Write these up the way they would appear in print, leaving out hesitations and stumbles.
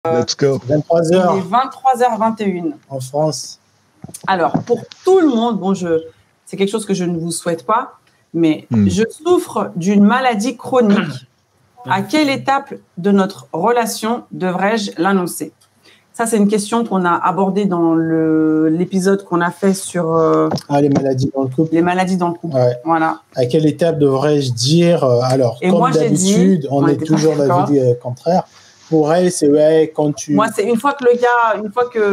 Let's go. 23 Il heures est 23h21. en France. Alors, pour tout le monde, bon, c'est quelque chose que je ne vous souhaite pas, mais je souffre d'une maladie chronique. À quelle étape de notre relation devrais-je l'annoncer? Ça, c'est une question qu'on a abordée dans l'épisode qu'on a fait sur les maladies dans le couple. Les maladies dans le couple. Ouais. Voilà. À quelle étape devrais-je dire alors, et comme moi, d'habitude, on est toujours d'avis contraire. Pour elle, c'est quand tu. Moi, c'est une fois que le gars,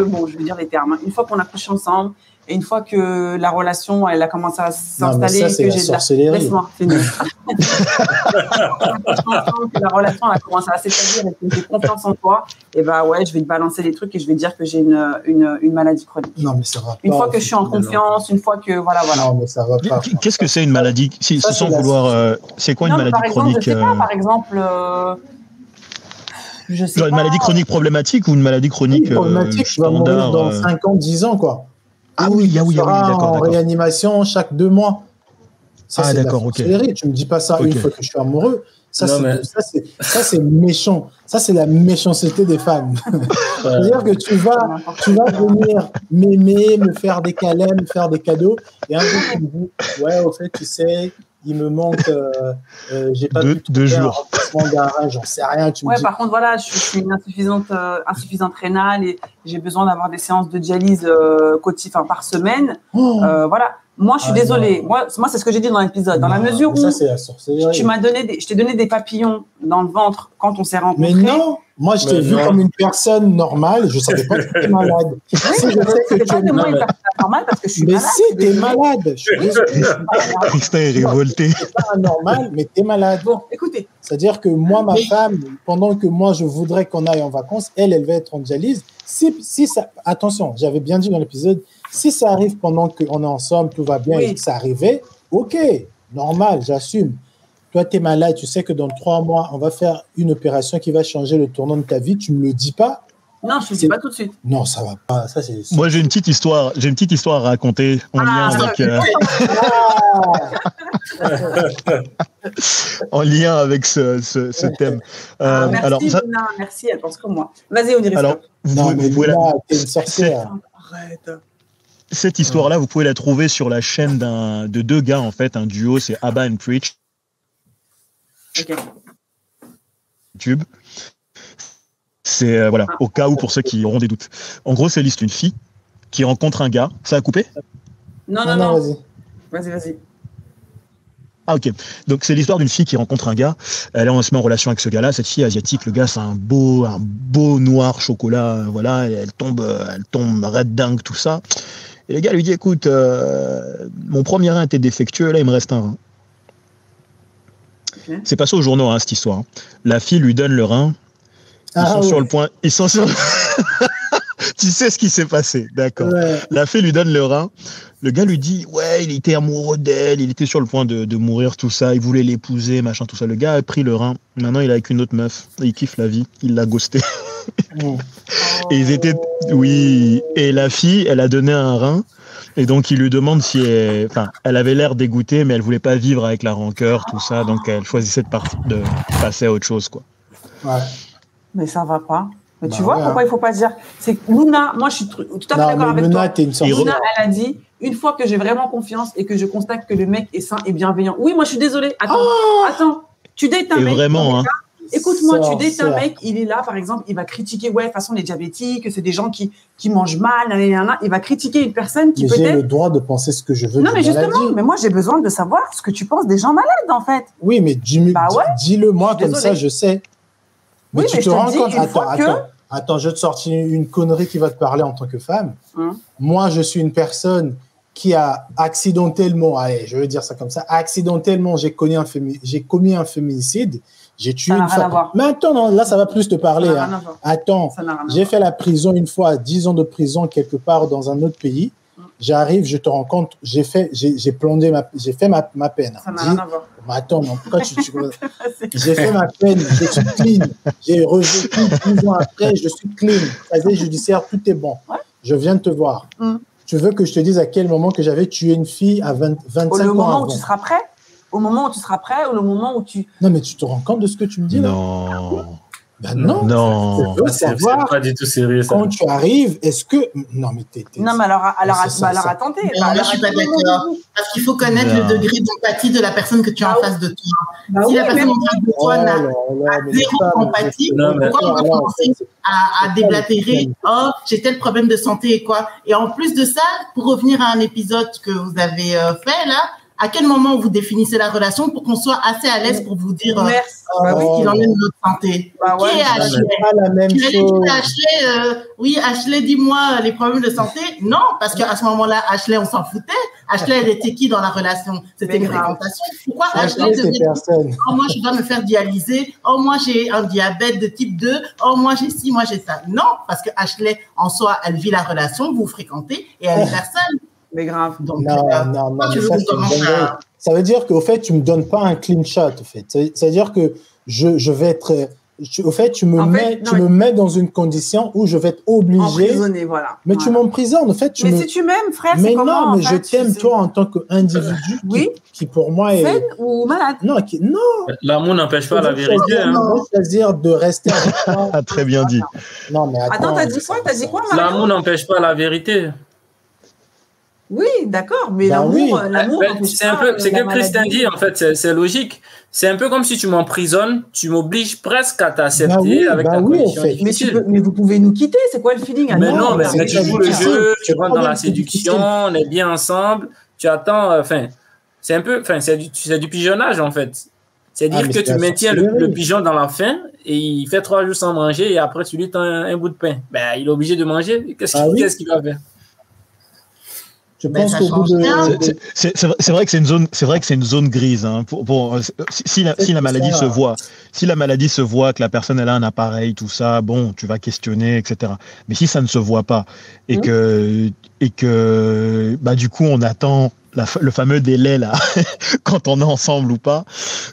bon, je vais dire les termes, une fois qu'on a couché ensemble et une fois que la relation, elle a commencé à s'installer, ça, c'est que la sorcellerie. Laisse-moi finir. Que la relation a commencé à s'établir et que j'ai confiance en toi, et ouais, je vais te balancer des trucs et je vais dire que j'ai une maladie chronique. Non, mais ça va pas. Une fois que je suis en confiance, une fois que voilà. Non, mais ça va pas. Qu'est-ce que c'est une maladie sans vouloir c'est quoi une maladie chronique? Je sais pas, par exemple. Je sais genre une maladie chronique problématique ou une maladie chronique problématique, tu vas mourir dans 5 ans, 10 ans, quoi. Oui, d'accord. En réanimation chaque 2 mois. Ça, d'accord, ok. Tu me dis pas ça une fois que je suis amoureux. Ça, c'est méchant. Ça, c'est la méchanceté des femmes. C'est-à-dire que tu vas venir m'aimer, me faire des câlins, me faire des cadeaux, et un jour, tu me dis, ouais, au fait, tu sais, il me manque, j'ai pas pu deux jours. J'en sais rien. Tu me dis... par contre, voilà, je suis une insuffisante rénale et j'ai besoin d'avoir des séances de dialyse par semaine. Voilà. Moi, je suis désolée. Moi, c'est ce que j'ai dit dans l'épisode. Dans la mesure où ça, c'est la sorcellerie. je t'ai donné des papillons dans le ventre quand on s'est rencontrés. Mais non, moi, je t'ai vu comme une personne normale. Je savais pas que tu étais malade. Oui, je sais que tu es pas de moi une personne normale parce que je suis malade. Mais si, t'es malade. Je suis désolé. Tristan est révolté. C'est pas anormal, mais t'es malade. Bon, écoutez. C'est-à-dire que moi, ma femme, pendant que moi, je voudrais qu'on aille en vacances, elle va être en dialyse. Si ça, attention, j'avais bien dit dans l'épisode, si ça arrive pendant qu'on est ensemble, tout va bien et que ça arrivait, ok, normal, j'assume. Toi, tu es malade, tu sais que dans 3 mois, on va faire une opération qui va changer le tournant de ta vie, tu me le dis pas? Non, je ne le dis pas tout de suite. Non, ça va pas. Ça, c'est... Moi, j'ai une petite histoire à raconter en lien avec ce thème. Merci, alors, Lina, merci, elle pense comme moi. Vas-y, on dirait alors, ça. t'es une sorcière. Arrête. Cette histoire-là, vous pouvez la trouver sur la chaîne de 2 gars, en fait, un duo, c'est Abba and Preach. Ok. YouTube. C'est, au cas où, pour ceux qui auront des doutes. En gros, c'est l'histoire d'une fille qui rencontre un gars. Ça a coupé? Non. Vas-y. Ah, ok. Donc, c'est l'histoire d'une fille qui rencontre un gars. Elle se met en relation avec ce gars-là. Cette fille asiatique, le gars, c'est un beau noir chocolat. Voilà, et elle tombe red dingue, tout ça. Et le gars lui dit, écoute, mon premier rein était défectueux, là, il me reste un rein. Okay. C'est passé aux journaux, cette histoire. La fille lui donne le rein. Sur le point. Ils sont sur. Tu sais ce qui s'est passé, d'accord. Ouais. La fille lui donne le rein. Le gars lui dit, ouais, il était amoureux d'elle, il était sur le point de mourir, tout ça, il voulait l'épouser, machin, tout ça. Le gars a pris le rein. Maintenant, il est avec une autre meuf. Il kiffe la vie. Il l'a ghosté. Et ils étaient, et la fille, elle a donné un rein. Et donc, il lui demande si elle avait l'air dégoûtée, mais elle voulait pas vivre avec la rancœur, tout ça. Donc, elle choisissait de passer à autre chose, quoi. Ouais. Mais ça va pas. Mais tu vois pourquoi il faut pas dire. C'est que Luna, moi, je suis tout à fait d'accord avec toi. Luna, elle a dit, une fois que j'ai vraiment confiance et que je constate que le mec est sain et bienveillant. Oui, moi, je suis désolée. Attends. Tu dates un mec. Vraiment, Écoute-moi, tu dates un mec, il est là, par exemple, il va critiquer, de toute façon, les diabétiques, c'est des gens qui mangent mal, il va critiquer une personne qui peut-être... J'ai le droit de penser ce que je veux. Non, mais justement, mais moi, j'ai besoin de savoir ce que tu penses des gens malades, en fait. Oui, mais dis-le moi, comme ça, je sais. Mais tu te rends compte, attends, je vais te sortir une connerie qui va te parler en tant que femme. Moi, je suis une personne qui a accidentellement, je veux dire ça comme ça, accidentellement, j'ai commis un féminicide. J'ai tué une femme. Mais attends, non, là, ça va plus te parler. Attends, j'ai fait la prison une fois, 10 ans de prison quelque part dans un autre pays. J'arrive, je te rends compte, j'ai fait ma peine. Ça n'a rien à voir. Mais attends, non, pourquoi j'ai fait ma peine, je suis clean. J'ai rejeté 10 ans après, je suis clean. Casier judiciaire, tout est bon. Ouais. Je viens de te voir. Tu veux que je te dise à quel moment que j'avais tué une fille à 25 ans? Le moment où tu seras prêt? Au moment où tu seras prêt ou le moment où tu... Non, mais tu te rends compte de ce que tu me dis là? Non. Ben non. Non. Je veux savoir, c'est pas du tout sérieux, ça. quand tu arrives, est-ce que... Non, mais Non, mais alors attendez. Moi, je suis pas d'accord. Parce qu'il faut connaître le degré d'empathie de la personne que tu as en face de toi. Si la personne en face de toi n'a zéro empathie, pourquoi on va commencer à déblatérer « Oh, j'ai tel problème de santé et quoi ?» Et en plus de ça, pour revenir à un épisode que vous avez fait là, à quel moment vous définissez la relation pour qu'on soit assez à l'aise pour vous dire ce qu'il en est de notre santé. Qui est Ashley? Pas la même chose. Oui, Ashley, dis-moi les problèmes de santé. Non, parce qu'à ce moment-là, Ashley, on s'en foutait. Ashley, elle était qui dans la relation? C'était une fréquentation. Pourquoi Ashley devait dire « Oh, moi, je dois me faire dialyser. Oh, moi, j'ai un diabète de type 2. Oh, moi, j'ai ci, moi, j'ai ça. » Non, parce que Ashley, en soi, elle vit la relation, vous fréquentez et elle est personne. Mais grave. Donc, non. Ça veut dire qu'au fait, tu me donnes pas un clean shot. Au fait, c'est-à-dire que je vais être. Au fait, tu me mets dans une condition où je vais être obligé. Emprisonné, voilà. Mais tu m'emprisonnes. En fait, si tu m'aimes, frère, c'est comment? Mais je t'aime toi en tant qu'individu qui pour moi est. Saine ou malade? Non. L'amour n'empêche pas la vérité. C'est-à-dire de rester avec toi. Très bien dit. Non, mais attends. T'as dit quoi? L'amour n'empêche pas la vérité. Oui, d'accord, mais l'amour, c'est que Christian dit, en fait, c'est logique. C'est un peu comme si tu m'emprisonnes, tu m'obliges presque à t'accepter avec ta condition difficile. Mais vous pouvez nous quitter, c'est quoi le feeling? Mais non, mais tu joues le jeu, tu rentres dans la séduction, on est bien ensemble, tu attends, c'est du pigeonnage, en fait. C'est-à-dire que tu maintiens le pigeon dans la faim et il fait 3 jours sans manger et après tu lui tends un bout de pain. Ben, il est obligé de manger. Qu'est-ce qu'il va faire? Je pense qu'au bout de... C'est vrai que c'est une zone grise. Hein. Si la maladie se voit, que la personne elle a un appareil, tout ça, bon, tu vas questionner, etc. Mais si ça ne se voit pas et que bah du coup on attend le fameux délai là, quand on est ensemble ou pas,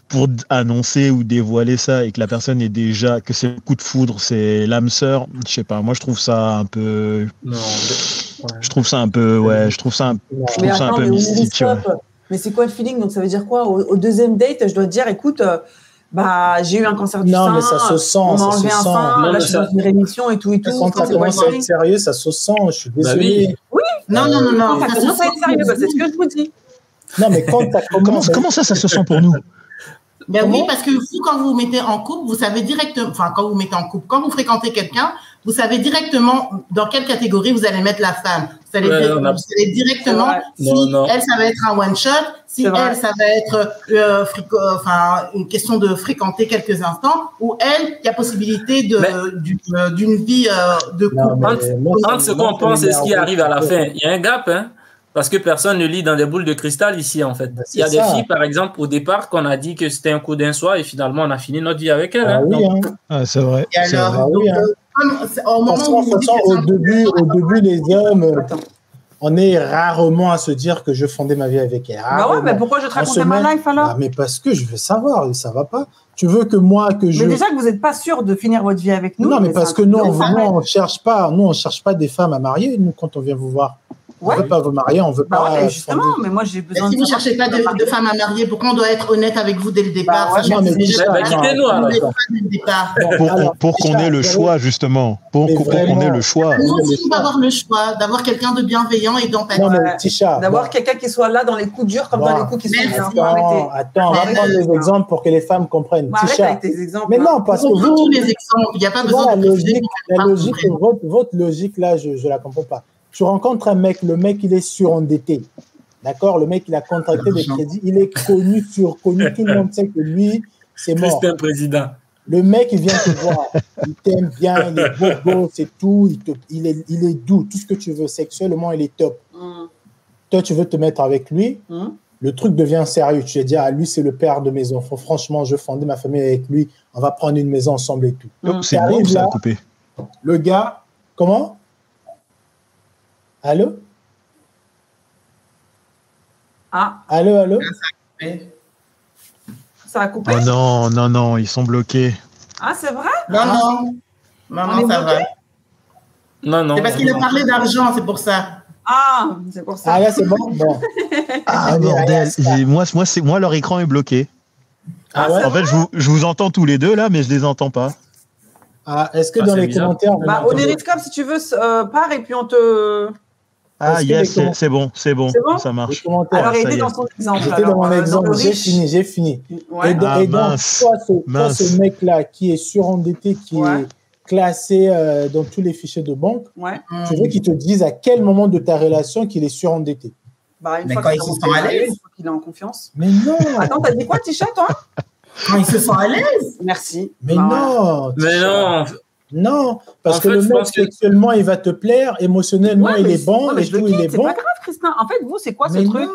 pour annoncer ou dévoiler ça et que la personne est déjà, que c'est le coup de foudre, c'est l'âme sœur, je sais pas, moi je trouve ça un peu... Non, je trouve ça un peu, je trouve ça un peu mystique. Ouais. Mais c'est quoi le feeling? Donc ça veut dire quoi? Au deuxième date, je dois te dire, écoute, j'ai eu un cancer du sein. Non, mais ça se sent. On m'a enlevé un sein, là je suis dans une rémission et tout. Quand ça commence à être sérieux, ça se sent, je suis désolé. Oui. Non. Ça commence à être sérieux, c'est ce que je vous dis. Non, mais quand comment ça se sent pour nous? Ben oui, parce que vous, quand vous vous mettez en couple, vous savez directement, quand vous fréquentez quelqu'un, vous savez directement dans quelle catégorie vous allez mettre la femme. Vous savez directement si elle, ça va être un one shot, si elle, ça va être une question de fréquenter quelques instants, ou elle, il y a possibilité d'une vie de couple. Entre ce qu'on pense et ce qui arrive à la fin, il y a un gap, hein. Parce que personne ne lit dans des boules de cristal ici, en fait. Il y a des filles, par exemple, au départ, qu'on a dit que c'était un coup d'un soir et finalement, on a fini notre vie avec elles. C'est vrai. Et alors, au début, les hommes, on est rarement à se dire que je fondais ma vie avec elle. Mais pourquoi je te racontais ma life alors? Mais parce que je veux savoir, ça va pas. Tu veux que Mais déjà que vous n'êtes pas sûr de finir votre vie avec nous. Non, mais parce que nous, on cherche pas des femmes à marier, nous, quand on vient vous voir. On ne veut pas vous marier, on ne veut pas... justement, mais moi j'ai besoin si vous ne cherchez pas de femmes à marier, pourquoi on doit être honnête avec vous dès le départ? Pour qu'on ait le choix, justement. Pour qu'on ait le choix. Nous aussi, on va avoir le choix d'avoir quelqu'un de bienveillant et d'empathique. D'avoir quelqu'un qui soit là dans les coups durs comme dans les coups qui sont bien. Attends, on va prendre les exemples pour que les femmes comprennent. Arrête avec tes exemples. Mais non, parce que vous... tous les exemples, il n'y a pas besoin de... La logique, votre logique, là, je ne la comprends pas. Tu rencontres un mec, le mec, il est surendetté. D'accord? Le mec, il a contracté des crédits, il est connu, surconnu. Tout le monde sait que lui, c'est mort. Christian Président. Le mec, il vient te voir. Il t'aime bien, il est beau, c'est tout. Il est doux. Tout ce que tu veux, sexuellement, il est top. Toi, tu veux te mettre avec lui. Le truc devient sérieux. Tu te dis, lui, c'est le père de mes enfants. Franchement, je fondais ma famille avec lui. On va prendre une maison ensemble et tout. C'est bon, ça a coupé. Le gars, comment? Allô? Allô? Ça a coupé? Oh non, ils sont bloqués. Ah, c'est vrai? Non, ça va. Non. C'est parce qu'il a parlé d'argent, c'est pour ça. Ah, c'est pour ça. Ah, là, c'est bon? Ah, bordel. Moi, leur écran est bloqué. En fait, je vous entends tous les deux, là, mais je les entends pas. Est-ce que dans les commentaires... Oneriscom, si tu veux, pars et puis on te... Ah, yes, c'est bon, ça marche. Alors, aidez dans son exemple. J'étais dans mon exemple, j'ai fini. Ouais. Et donc, toi, ce mec-là qui est surendetté, qui est classé dans tous les fichiers de banque, tu veux qu'il te dise à quel moment de ta relation qu'il est surendetté? Une fois qu'il est en confiance. Mais non. Attends, t'as dit quoi, Tisha, toi? Quand il se sent à l'aise. Merci. Mais non. Non, parce que le mec, sexuellement, il va te plaire, émotionnellement, il est bon, et tout, il est bon. C'est pas grave, Christin. En fait, vous, c'est quoi ce truc?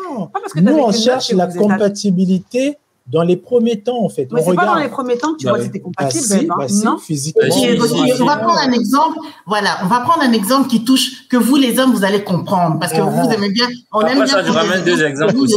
Nous, on cherche la compatibilité dans les premiers temps, en fait. Mais c'est pas dans les premiers temps que tu vois si t'es compatible, non? Physiquement. On va prendre un exemple. Voilà, on va prendre un exemple qui touche que vous, les hommes, vous allez comprendre, parce que vous aimez bien. On aime bien. Ça, je ramène deux exemples aussi.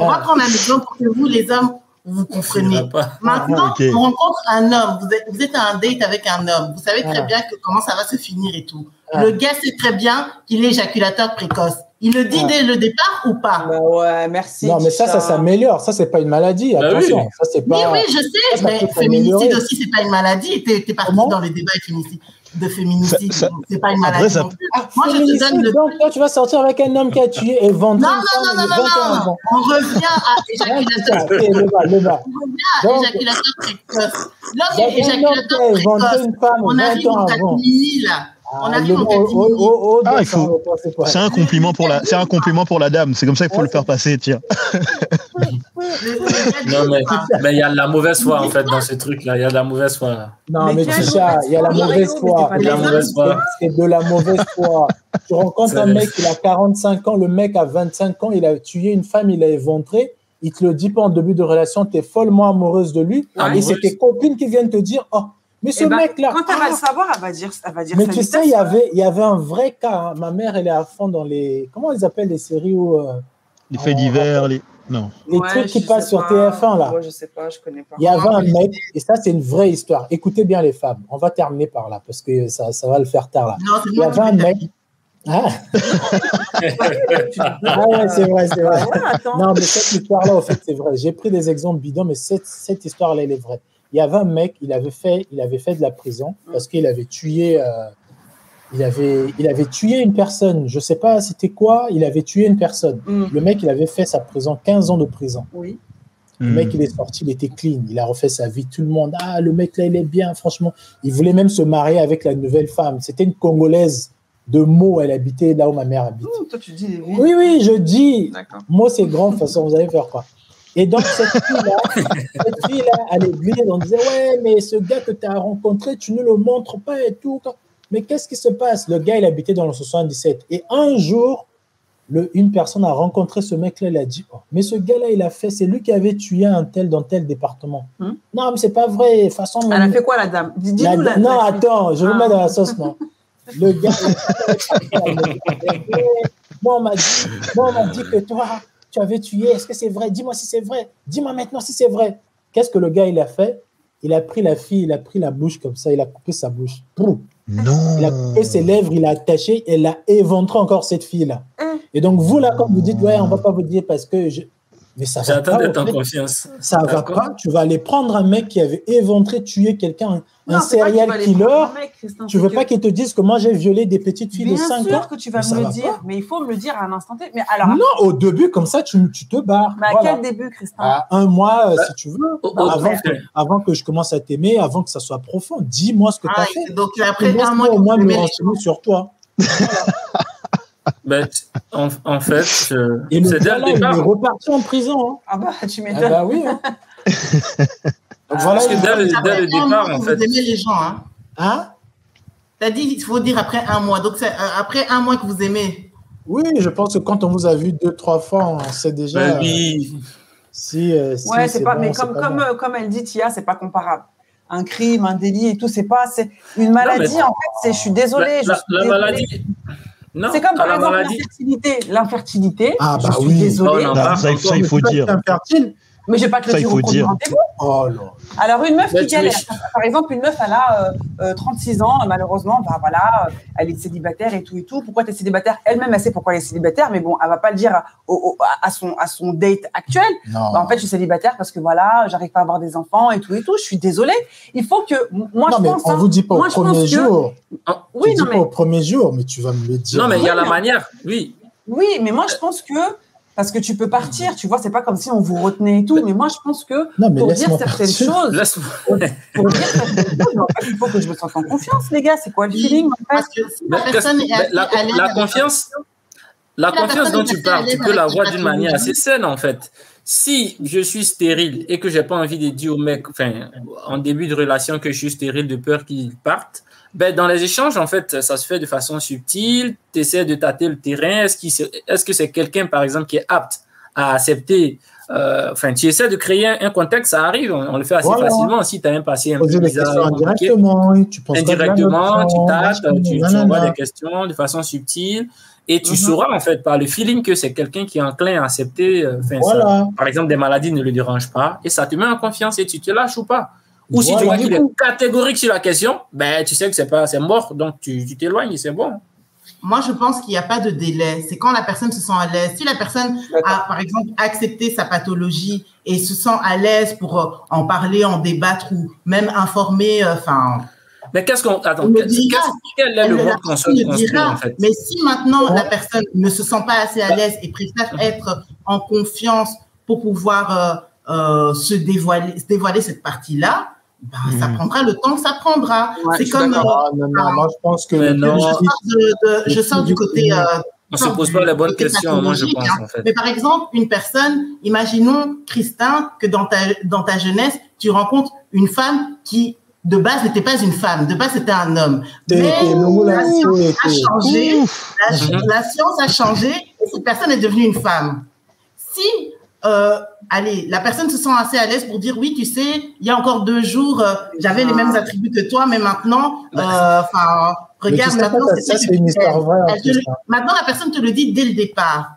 On va prendre un exemple pour que vous, les hommes, vous comprenez. Maintenant, on rencontre un homme. Vous êtes à un date avec un homme. Vous savez très bien comment ça va se finir et tout. Le gars sait très bien qu'il est éjaculateur précoce. Il le dit dès le départ ou pas? Ouais, merci. Non, mais ça s'améliore. Ça, c'est pas une maladie. Attention. Oui. Ça, c'est pas... Oui, je sais. Mais féminicide aussi, c'est pas une maladie. T'es parti dans les débats de féminicide. C'est pas une maladie non plus. Moi, je te donne le... Donc, toi, tu vas sortir avec un homme qui a tué et vendu. Non. On revient à éjaculateur précoce. On revient à éjaculateur précoce. L'homme est éjaculateur précoce. On arrive au 4000, là. C'est un compliment pour la dame. C'est comme ça qu'il faut le faire passer, tiens. Non, mais il y a de la mauvaise foi, en fait, dans ces trucs-là. Il y a de la mauvaise foi, là. Non, mais Tisha, il y a la mauvaise foi. C'est de la mauvaise foi. Tu rencontres un mec, il a 45 ans, le mec a 25 ans, il a tué une femme, il l'a éventrée. Il te le dit pas en début de relation, tu es follement amoureuse de lui. Et c'est tes copines qui viennent te dire, oh, mais ce mec-là. Quand elle va le savoir, elle va dire. Mais tu sais, il y avait un vrai cas. Hein. Ma mère, elle est à fond dans les. Comment ils appellent les séries où. Les faits divers, Non. Les trucs qui passent sur TF1, là. Je sais pas, je connais pas. Il y avait un mec, et ça, c'est une vraie histoire. Écoutez bien, les femmes. On va terminer par là, parce que ça va le faire tard, là. Il y avait un mec. Ah ouais, c'est vrai. Non, mais cette histoire-là, en fait, c'est vrai. J'ai pris des exemples bidons, mais cette histoire-là, elle est vraie. Il y avait un mec, il avait fait de la prison parce qu'il avait tué, il avait tué une personne. Je sais pas c'était quoi, il avait tué une personne. Le mec, il avait fait sa prison, 15 ans de prison. Oui. Le mec, il est sorti, il était clean, il a refait sa vie. Tout le monde, le mec là, il est bien, franchement. Il voulait même se marier avec la nouvelle femme. C'était une Congolaise de Meaux, elle habitait là où ma mère habite. Toi, tu dis les villes. Oui, je dis. Meaux, c'est grand, de toute façon, vous allez faire quoi? Et donc, cette fille-là, à l'église, on disait, ouais, mais ce gars que tu as rencontré, tu ne le montres pas et tout. Mais qu'est-ce qui se passe? Le gars, il habitait dans le 77. Et un jour, une personne a rencontré ce mec-là, il a dit, oh, mais ce gars-là, il a fait, c'est lui qui avait tué un tel dans tel département. Non, mais c'est pas vrai. Façon, elle a fait quoi, la dame? Dis-nous la Non, attends, je vais mettre dans la sauce, non. Le gars, moi, on m'a dit que toi, tu avais tué, est-ce que c'est vrai? Dis-moi si c'est vrai. Dis-moi maintenant si c'est vrai. Qu'est-ce que le gars, il a fait? Il a pris la fille, il a pris la bouche comme ça, il a coupé sa bouche. Non. Il a coupé ses lèvres, il a attaché et il a éventré encore cette fille-là. Et donc, vous, là, quand vous dites, ouais, on ne va pas vous dire parce que... Mais ça va pas. D'être en confiance. Ça ne va pas. Tu vas aller prendre un mec qui avait éventré, tué quelqu'un, un serial killer. Tu ne veux pas qu'il te dise que moi, j'ai violé des petites filles de 5 ans. Bien sûr que tu vas me le dire, mais il faut me le dire à un instant T. Mais alors, non, au début, comme ça, tu te barres. Mais à quel début, Christin? À 1 mois, si tu veux. Avant que je commence à t'aimer, avant que ça soit profond. Dis-moi ce que tu as fait. Donc, après 1 mois, au moins me renseigner sur toi. Ben, en fait, c'est dès le départ. Il est reparti en prison. Hein. Ah bah, tu m'étonnes. Ah bah oui. Hein. Donc voilà, dès le départ, en fait. Vous aimez les gens, hein? T'as dit, il faut dire après 1 mois. Donc, c'est après 1 mois que vous aimez. Oui, je pense que quand on vous a vu 2-3 fois, on sait déjà. Ben oui. Ouais, c'est pas. Bon, mais comme elle dit, Tia, c'est pas comparable. Un crime, un délit et tout, c'est une maladie. Non, en fait, je suis désolée. La maladie. Non, c'est comme par exemple l'infertilité. Ah bah oui. Désolée. Ça, il faut dire. Mais je vais pas te le dire au premier rendez-vous. Oh non. Alors, une meuf qui galère. Par exemple, une meuf, elle a 36 ans, malheureusement, bah voilà, elle est célibataire et tout. Pourquoi tu es célibataire? Elle-même, elle sait pourquoi elle est célibataire, mais bon, elle va pas le dire à son date actuel. Bah, en fait, je suis célibataire parce que voilà, j'arrive pas à avoir des enfants et tout. Je suis désolée. Il faut que. Moi, je pense. On vous dit pas au premier jour. Oui, non, mais. Pas au premier jour, mais tu vas me le dire. Non, mais il y a la manière, oui. Oui, mais moi, je pense que. Parce que tu peux partir, tu vois, c'est pas comme si on vous retenait et tout, mais moi je pense que pour dire certaines choses, il faut que je me sente en confiance, les gars. C'est quoi le feeling en fait? Parce que si la personne la confiance dont tu parles, tu peux l'avoir d'une manière assez saine en fait. Si je suis stérile et que j'ai pas envie de dire au mec, enfin, en début de relation que je suis stérile de peur qu'il parte, ben, dans les échanges, en fait, ça se fait de façon subtile. Tu essaies de tâter le terrain. Est-ce que c'est quelqu'un, par exemple, qui est apte à accepter tu essaies de créer un contexte, ça arrive. On le fait assez facilement. Si tu as un passé un peu bizarre, indirectement, tu tâtes, tu envoies des questions de façon subtile. Et tu sauras, en fait, par le feeling que c'est quelqu'un qui est enclin à accepter. Par exemple, des maladies ne le dérangent pas. Et ça te met en confiance et tu te lâches ou pas. Ou si tu vois qu'il est catégorique sur la question, ben, tu sais que c'est mort, donc tu t'éloignes et c'est bon. Moi, je pense qu'il n'y a pas de délai. C'est quand la personne se sent à l'aise. Si la personne a, par exemple, accepté sa pathologie et se sent à l'aise pour en parler, en débattre ou même informer, mais qu'est-ce qu'on... Attends, quel est le mot qu'on se construit, en fait? Mais si maintenant, la personne ne se sent pas assez à l'aise et préfère être en confiance pour pouvoir se dévoiler cette partie-là, ça prendra le temps que ça prendra. Ouais, c'est comme... moi, je pense que... Je sors du côté... on ne se pose pas la bonne question, moi, je pense, en fait. Mais par exemple, une personne, imaginons, Christin, que dans ta jeunesse, tu rencontres une femme qui, de base, n'était pas une femme. De base, c'était un homme. Mais la science a changé. La science a changé et cette personne est devenue une femme. Si... la personne se sent assez à l'aise pour dire oui, tu sais, il y a encore 2 jours, j'avais les mêmes attributs que toi, mais maintenant, regarde, maintenant, c'est une histoire vraie. Maintenant, la personne te le dit dès le départ.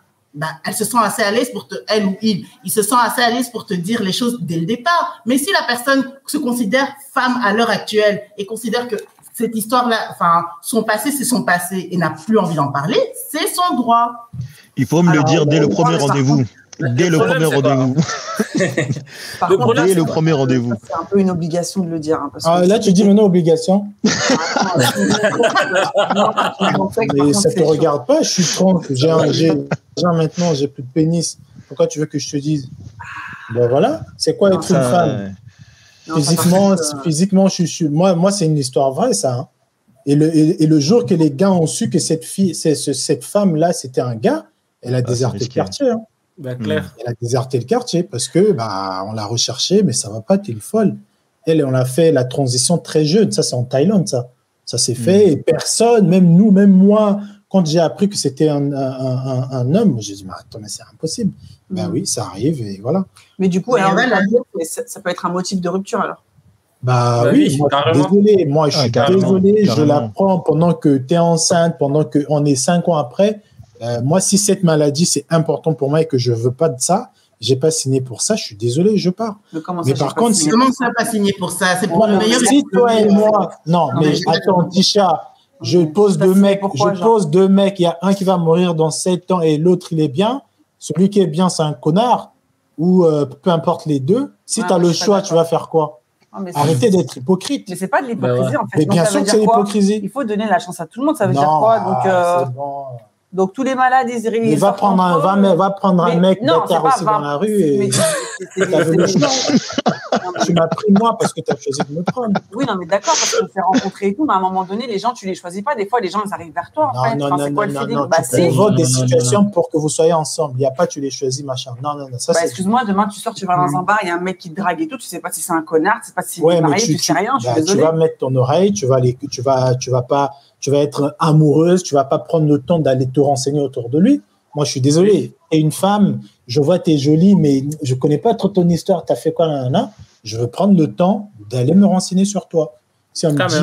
Elle se sent assez à l'aise elle ou il se sent assez à l'aise pour te dire les choses dès le départ. Mais si la personne se considère femme à l'heure actuelle et considère que cette histoire-là, son passé, c'est son passé et n'a plus envie d'en parler, c'est son droit. Il faut me le dire dès le premier rendez-vous. Dès le premier rendez-vous. Dès le premier rendez-vous. C'est un peu une obligation de le dire. Là, tu dis maintenant obligation. Mais ça ne te regarde pas, je suis con. Maintenant, j'ai plus de pénis. Pourquoi tu veux que je te dise? Ben voilà, c'est quoi être une femme? Physiquement, moi, c'est une histoire vraie, ça. Hein. Et le jour que les gars ont su que cette femme-là, c'était un gars, elle a déserté le quartier. Hein. Claire. Elle a déserté le quartier parce que on l'a recherchée, mais ça va pas, t'es une folle. On a fait la transition très jeune. Ça, c'est en Thaïlande, ça. Ça s'est fait et personne, même moi, quand j'ai appris que c'était un homme, j'ai dit, mais attends, mais c'est impossible. Ben oui, ça arrive et voilà. Mais du coup, ça peut être un motif de rupture alors. Oui, moi, je suis désolé. Moi, je suis désolé. Je l'apprends pendant que tu es enceinte, pendant qu'on est 5 ans après. Moi, si cette maladie, c'est important pour moi et que je veux pas de ça, j'ai pas signé pour ça, je suis désolé, je pars. Mais par contre, comment ça pas signé pour ça? C'est pour le meilleur. Si toi et moi, mais attends, Tisha, je pose 2 mecs, il y a un qui va mourir dans 7 ans et l'autre, il est bien. Celui qui est bien, c'est un connard ou peu importe les deux. Si tu as le choix, tu vas faire quoi? Arrêtez d'être hypocrite. Mais c'est pas de l'hypocrisie en fait. Mais bien sûr que c'est l'hypocrisie. Il faut donner la chance à tout le monde, ça veut dire quoi? Donc tous les malades, ils va prendre un mec bâtard aussi dans la rue et tu m'as pris moi parce que tu as choisi de me prendre. Oui, non, mais d'accord, parce qu'on s'est rencontrés et tout, mais à un moment donné, les gens, tu les choisis pas. Des fois, les gens, ils arrivent vers toi. Non, tu provoques des situations pour que vous soyez ensemble. Il n'y a pas tu les choisis, machin. Non. Excuse-moi, demain, tu sors, tu vas dans un bar, il y a un mec qui te drague et tout, tu sais pas si c'est un connard, tu sais pas si il est marié, tu sais rien, je suis désolée. Tu vas mettre ton oreille, tu vas être amoureuse, tu vas pas prendre le temps d'aller te renseigner autour de lui. Moi, je suis désolé. Et une femme, je vois t'es jolie, mais je connais pas trop ton histoire. T'as fait quoi, là? Je veux prendre le temps d'aller me renseigner sur toi. Si on me dit,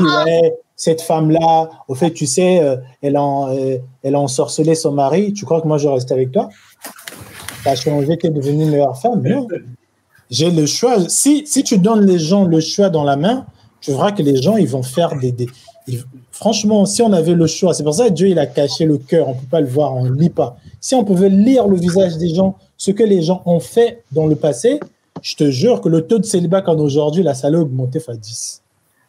cette femme-là, au fait, tu sais, elle a ensorcelé son mari, tu crois que moi, je reste avec toi? T'as changé, t'es devenue une meilleure femme? Non. j'ai le choix. Si tu donnes les gens le choix dans la main, tu verras que les gens, ils vont faire franchement, si on avait le choix, c'est pour ça que Dieu, il a caché le cœur, on ne peut pas le voir, on ne lit pas. Si on pouvait lire le visage des gens, ce que les gens ont fait dans le passé, je te jure que le taux de célibat qu'en aujourd'hui, là, ça allait augmenter fois 10.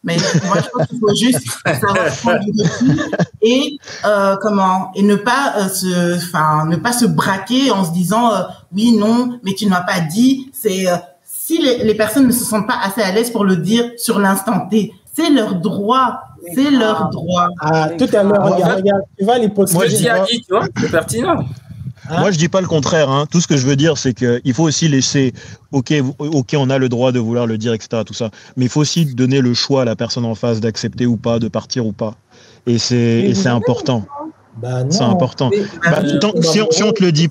Mais moi, je pense qu'il faut juste savoir prendre du recul et ne pas se braquer en se disant oui, non, mais tu ne m'as pas dit. C'est si les personnes ne se sentent pas assez à l'aise pour le dire sur l'instant T, c'est leur droit. C'est leur droit. Ah, tout à l'heure, regarde, tu vas l'hypothèse. Moi, je dis à Guy, tu vois, c'est pertinent. Moi, je dis pas le contraire. Hein. Tout ce que je veux dire, c'est qu'il faut aussi laisser. Ok, on a le droit de vouloir le dire, etc. Tout ça, mais il faut aussi donner le choix à la personne en face d'accepter ou pas, de partir ou pas. Et c'est important. Bah non. C'est important. Si on te le dit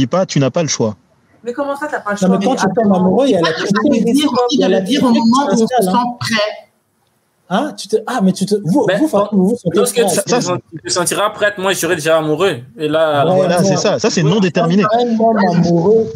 pas, tu n'as pas le choix. Mais comment ça, t'as pas le choix? Mais quand tu tombes amoureux, il y a la dire au moment où on se sent prêt. Hein, lorsque tu te sentiras prête, moi je serai déjà amoureux. Et là, voilà, c'est ça. Ça, c'est non déterminé.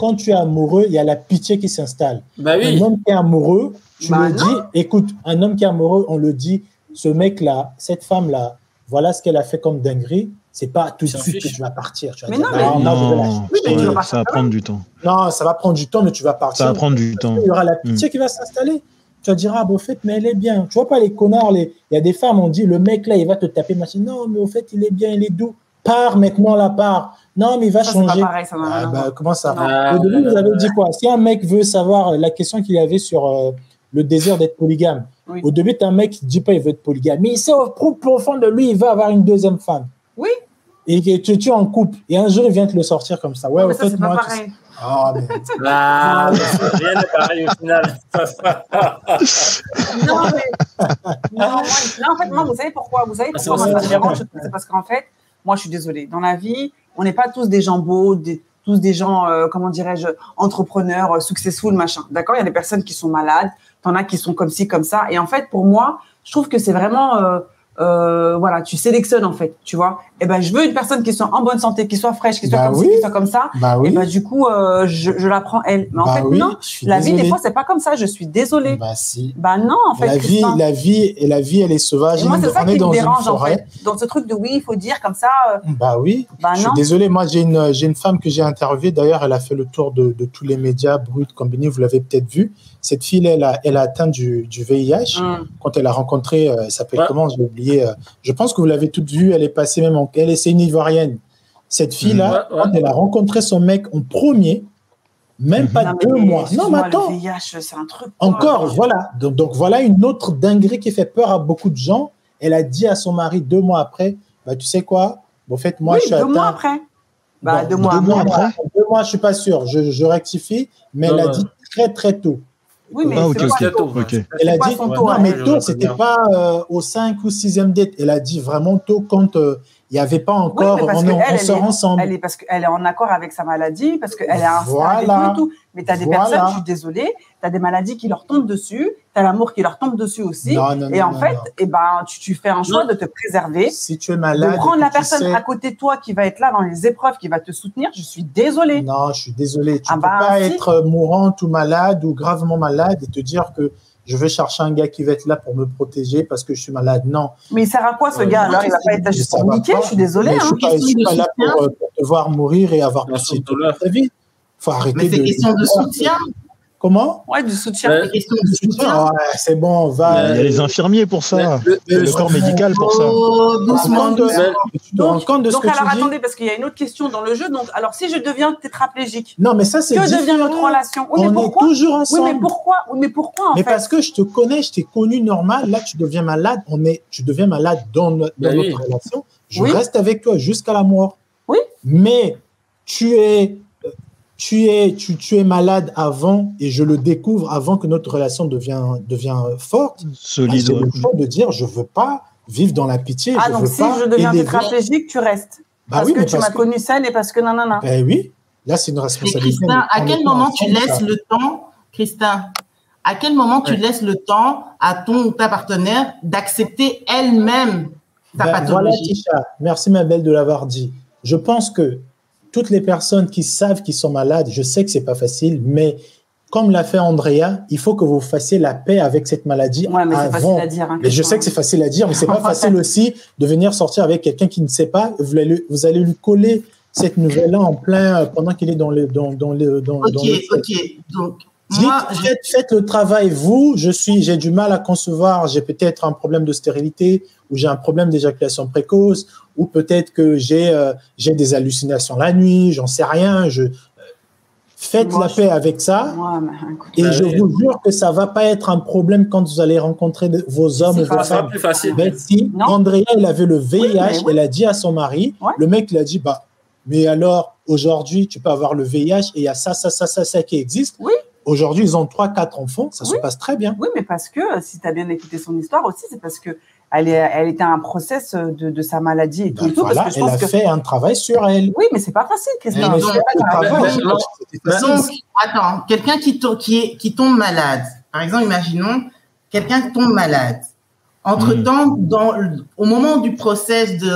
Quand tu es amoureux, il y a la pitié qui s'installe. Bah oui. Un homme qui est amoureux, tu le dis, écoute, un homme qui est amoureux, on le dit, ce mec-là, cette femme-là, voilà ce qu'elle a fait comme dinguerie. C'est pas tout de suite que tu vas partir. Tu vas dire, ça va prendre du temps. Non, ça va prendre du temps, mais tu vas partir. Ça va prendre du temps. Il y aura la pitié qui va s'installer. Tu vas dire, ah, au fait, mais elle est bien. Tu vois pas les connards, il y a des femmes, on dit, le mec là, il va te taper, machin. Non, mais au fait, il est bien, il est doux. Pars maintenant, la part. Non, mais il va changer. C'est pas pareil, ça comment ça? Au début, vous avez dit quoi? Si un mec veut savoir la question qu'il y avait sur le désir d'être polygame, au début, t'as un mec qui ne dit pas qu'il veut être polygame, mais il sait au profond de lui, il veut avoir une deuxième femme. Oui. Et tu es en couple. Et un jour, il vient te le sortir comme ça. Ouais, au fait, moi, pareil. Ah, mais... rien n'est pareil au final. En fait, moi, vous savez pourquoi ça me dérange? C'est parce qu'en fait, moi, je suis désolée. Dans la vie, on n'est pas tous des gens beaux, tous des gens, comment dirais-je, entrepreneurs, successful, machin. D'accord? Il y a des personnes qui sont malades, t'en as qui sont comme ci, comme ça. Et en fait, pour moi, je trouve que c'est vraiment... voilà, tu sélectionnes en fait, tu vois. Et ben, je veux une personne qui soit en bonne santé, qui soit fraîche, qui soit comme ci, qui soit comme ça. Et ben, du coup, je la prends elle. Mais en fait, non. La vie, des fois, c'est pas comme ça. Je suis désolée. Bah si. Bah non, en fait. La vie, elle est sauvage. Et moi, c'est ça qui me dérange en fait. Dans ce truc de oui, il faut dire comme ça. Bah oui. Bah je suis désolé. Moi, j'ai une femme que j'ai interviewée. D'ailleurs, elle a fait le tour de tous les médias, Brut, Combini. Vous l'avez peut-être vu. Cette fille, elle a atteint du VIH. Quand elle a rencontré, elle s'appelle comment? Je l'ai oublié. Je pense que vous l'avez toute vue. Elle est passée même c'est une Ivoirienne. Cette fille-là, quand elle a rencontré son mec en premier, même pas 2 mois. Non, mais attends. Le VIH, c'est un truc. Encore, voilà. Donc, voilà une autre dinguerie qui fait peur à beaucoup de gens. Elle a dit à son mari 2 mois après, bah, tu sais quoi? En fait, moi, je suis atteint. 2 mois après. Bah, 2 mois après. 2 mois, je suis pas sûr. Je rectifie, mais elle a dit très, très tôt. Oui, mais c'est tôt. Elle a dit, non, mais tôt, c'était pas au 5 ou 6e date. Elle a dit vraiment tôt quand il n'y avait pas encore, on sort ensemble. Parce qu'elle est en accord avec sa maladie, parce qu'elle est instable et tout. Mais tu as des personnes, je suis désolée, tu as des maladies qui leur tombent dessus, tu as l'amour qui leur tombe dessus aussi. Et en fait, tu fais un choix de te préserver. Si tu es malade. De prendre la personne à côté de toi qui va être là dans les épreuves, qui va te soutenir, je suis désolée. Non, je suis désolée. Tu ne peux pas être mourante ou malade ou gravement malade et te dire que je vais chercher un gars qui va être là pour me protéger parce que je suis malade. Non. Mais il sert à quoi ce gars alors? Il va pas être là juste pour niquer, je suis désolée. Je ne suis pas là pour te voir mourir et avoir pitié de ta vie. Il faut arrêter mais c'est question de soutien. Comment? Ouais, du soutien. Ouais, c'est bon, on va. Il y a les infirmiers pour ça. Le corps médical pour ça. Doucement. Donc alors attendez, parce qu'il y a une autre question dans le jeu. Donc, alors si je deviens tétraplégique. Non, mais ça, c'est que devient notre relation? On est toujours ensemble. Oui, mais pourquoi en fait? Mais parce que je te connais, je t'ai connu normal. Là, tu deviens malade. Tu deviens malade dans notre relation. Je reste avec toi jusqu'à la mort. Oui. Mais tu es malade avant et je le découvre avant que notre relation devient forte. Solide. C'est le choix de dire je veux pas vivre dans la pitié. Donc si je deviens tétraplégique, tu restes. Parce que tu m'as connu saine et parce que nanana. Ben oui, là c'est une responsabilité. Mais Christin, à quel moment tu laisses le temps, Christin, à quel moment tu laisses le temps à ton ou ta partenaire d'accepter elle-même sa pathologie? Voilà, Tisha. Merci ma belle de l'avoir dit. Je pense que toutes les personnes qui savent qu'ils sont malades, je sais que c'est pas facile, mais comme l'a fait Andrea, il faut que vous fassiez la paix avec cette maladie mais avant. C'est facile à dire. Mais je sais que c'est facile à dire, mais c'est pas facile aussi de venir sortir avec quelqu'un qui ne sait pas. Vous allez lui coller cette nouvelle-là en plein pendant qu'il est dans le. Donc, faites le travail. J'ai du mal à concevoir. J'ai peut-être un problème de stérilité ou j'ai un problème d'éjaculation précoce ou peut-être que j'ai des hallucinations la nuit. J'en sais rien. Faites la paix avec ça et je vous jure que ça va pas être un problème quand vous allez rencontrer vos hommes ou vos femmes. Plus facile. Si Andrea, elle avait le VIH, elle a dit à son mari, le mec il a dit mais alors aujourd'hui tu peux avoir le VIH et il y a ça qui existe. Oui. Aujourd'hui ils ont 3-4 enfants, ça se passe très bien. Oui, mais parce que si tu as bien écouté son histoire aussi, c'est parce que elle était un process de sa maladie et tout. Voilà, parce que elle a fait un travail sur elle. Oui, mais c'est pas facile, Christophe. Donc, attends, quelqu'un qui tombe malade. Par exemple, imaginons quelqu'un qui tombe malade. Entre-temps, au moment du process je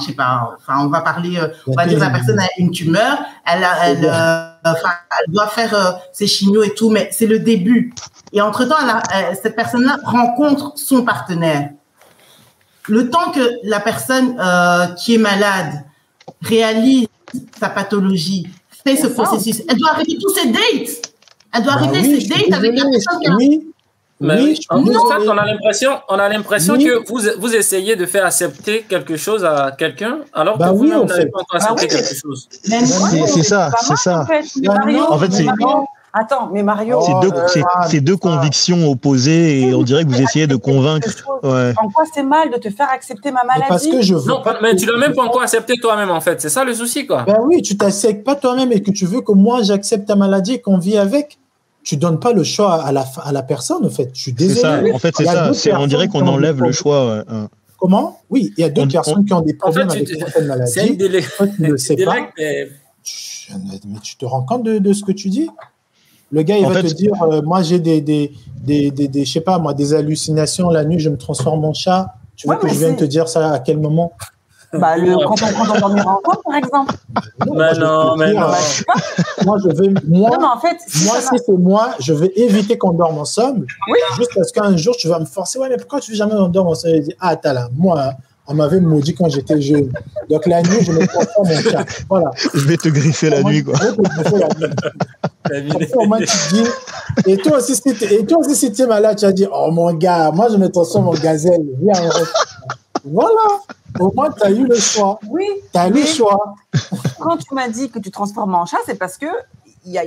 sais pas, on va parler, on va dire la personne a une tumeur, elle doit faire ses chimios et tout, mais c'est le début. Et entre-temps, cette personne-là rencontre son partenaire. Le temps que la personne qui est malade réalise sa pathologie, fait ce processus, elle doit arrêter tous ses dates. Elle doit arrêter ses dates avec la personne qui a... Mais en fait, on a l'impression que vous essayez de faire accepter quelque chose à quelqu'un alors que vous n'avez pas encore accepté quelque chose. C'est ça. En fait, c'est... Attends, mais Mario... C'est deux convictions opposées et on dirait que vous essayez de convaincre... En quoi c'est mal de te faire accepter ma maladie? Parce que je veux mais tu l'as même pas encore accepté toi-même, en fait. C'est ça le souci, quoi. Ben oui, tu t'acceptes pas toi-même et que tu veux que moi, j'accepte ta maladie et qu'on vit avec. Tu donnes pas le choix à la personne, en fait. Je suis désolé. C'est ça. En fait, c'est ça. On dirait qu'on enlève le choix. Comment? Oui, il y a d'autres personnes qui ont des problèmes avec certaines maladies. C'est tu ne le sais pas. Mais tu te rends compte de ce que tu dis? Le gars, il va te dire, moi, j'ai je sais pas, moi, des hallucinations la nuit, je me transforme en chat. Tu veux que je vienne te dire ça à quel moment? Quand on dormira ensemble, par exemple. Non. Moi, en fait, si c'est moi, je vais éviter qu'on dorme ensemble. Oui. Juste parce qu'un jour, tu vas me forcer. Ouais, mais pourquoi tu veux jamais dormir ensemble? Je dis, t'as là, moi, on m'avait maudit quand j'étais jeune. Donc, la nuit, je me transforme en chat. Voilà. Je vais te griffer la nuit, quoi. Au moins, tu dis, et toi aussi, si tu es malade, tu as dit, oh mon gars, moi, je me transforme en gazelle. Viens, voilà. Au moins, tu as eu le choix. Oui. Tu as eu le choix. Quand tu m'as dit que tu transformes en chat, c'est parce que il y a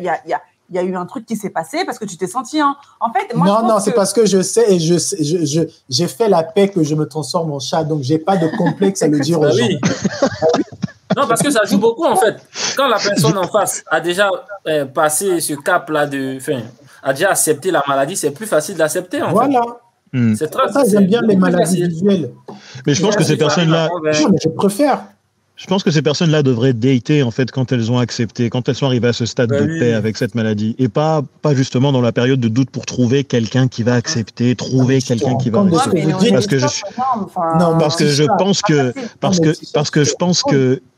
eu un truc qui s'est passé, parce que tu t'es senti en fait. Moi, c'est parce que je sais et j'ai fait la paix que je me transforme en chat, donc j'ai pas de complexe à le dire aux gens. Non, parce que ça joue beaucoup, en fait. Quand la personne en face a déjà passé ce cap-là a déjà accepté la maladie, c'est plus facile d'accepter, en fait. Voilà. C'est très ça, j'aime bien les maladies visuelles. Mais je pense que ces personnes-là... Je préfère. Je pense que ces personnes-là devraient dater, en fait, quand elles ont accepté, quand elles sont arrivées à ce stade de paix avec cette maladie. Et pas justement dans la période de doute pour trouver quelqu'un qui va accepter, quelqu'un qui va accepter. Parce que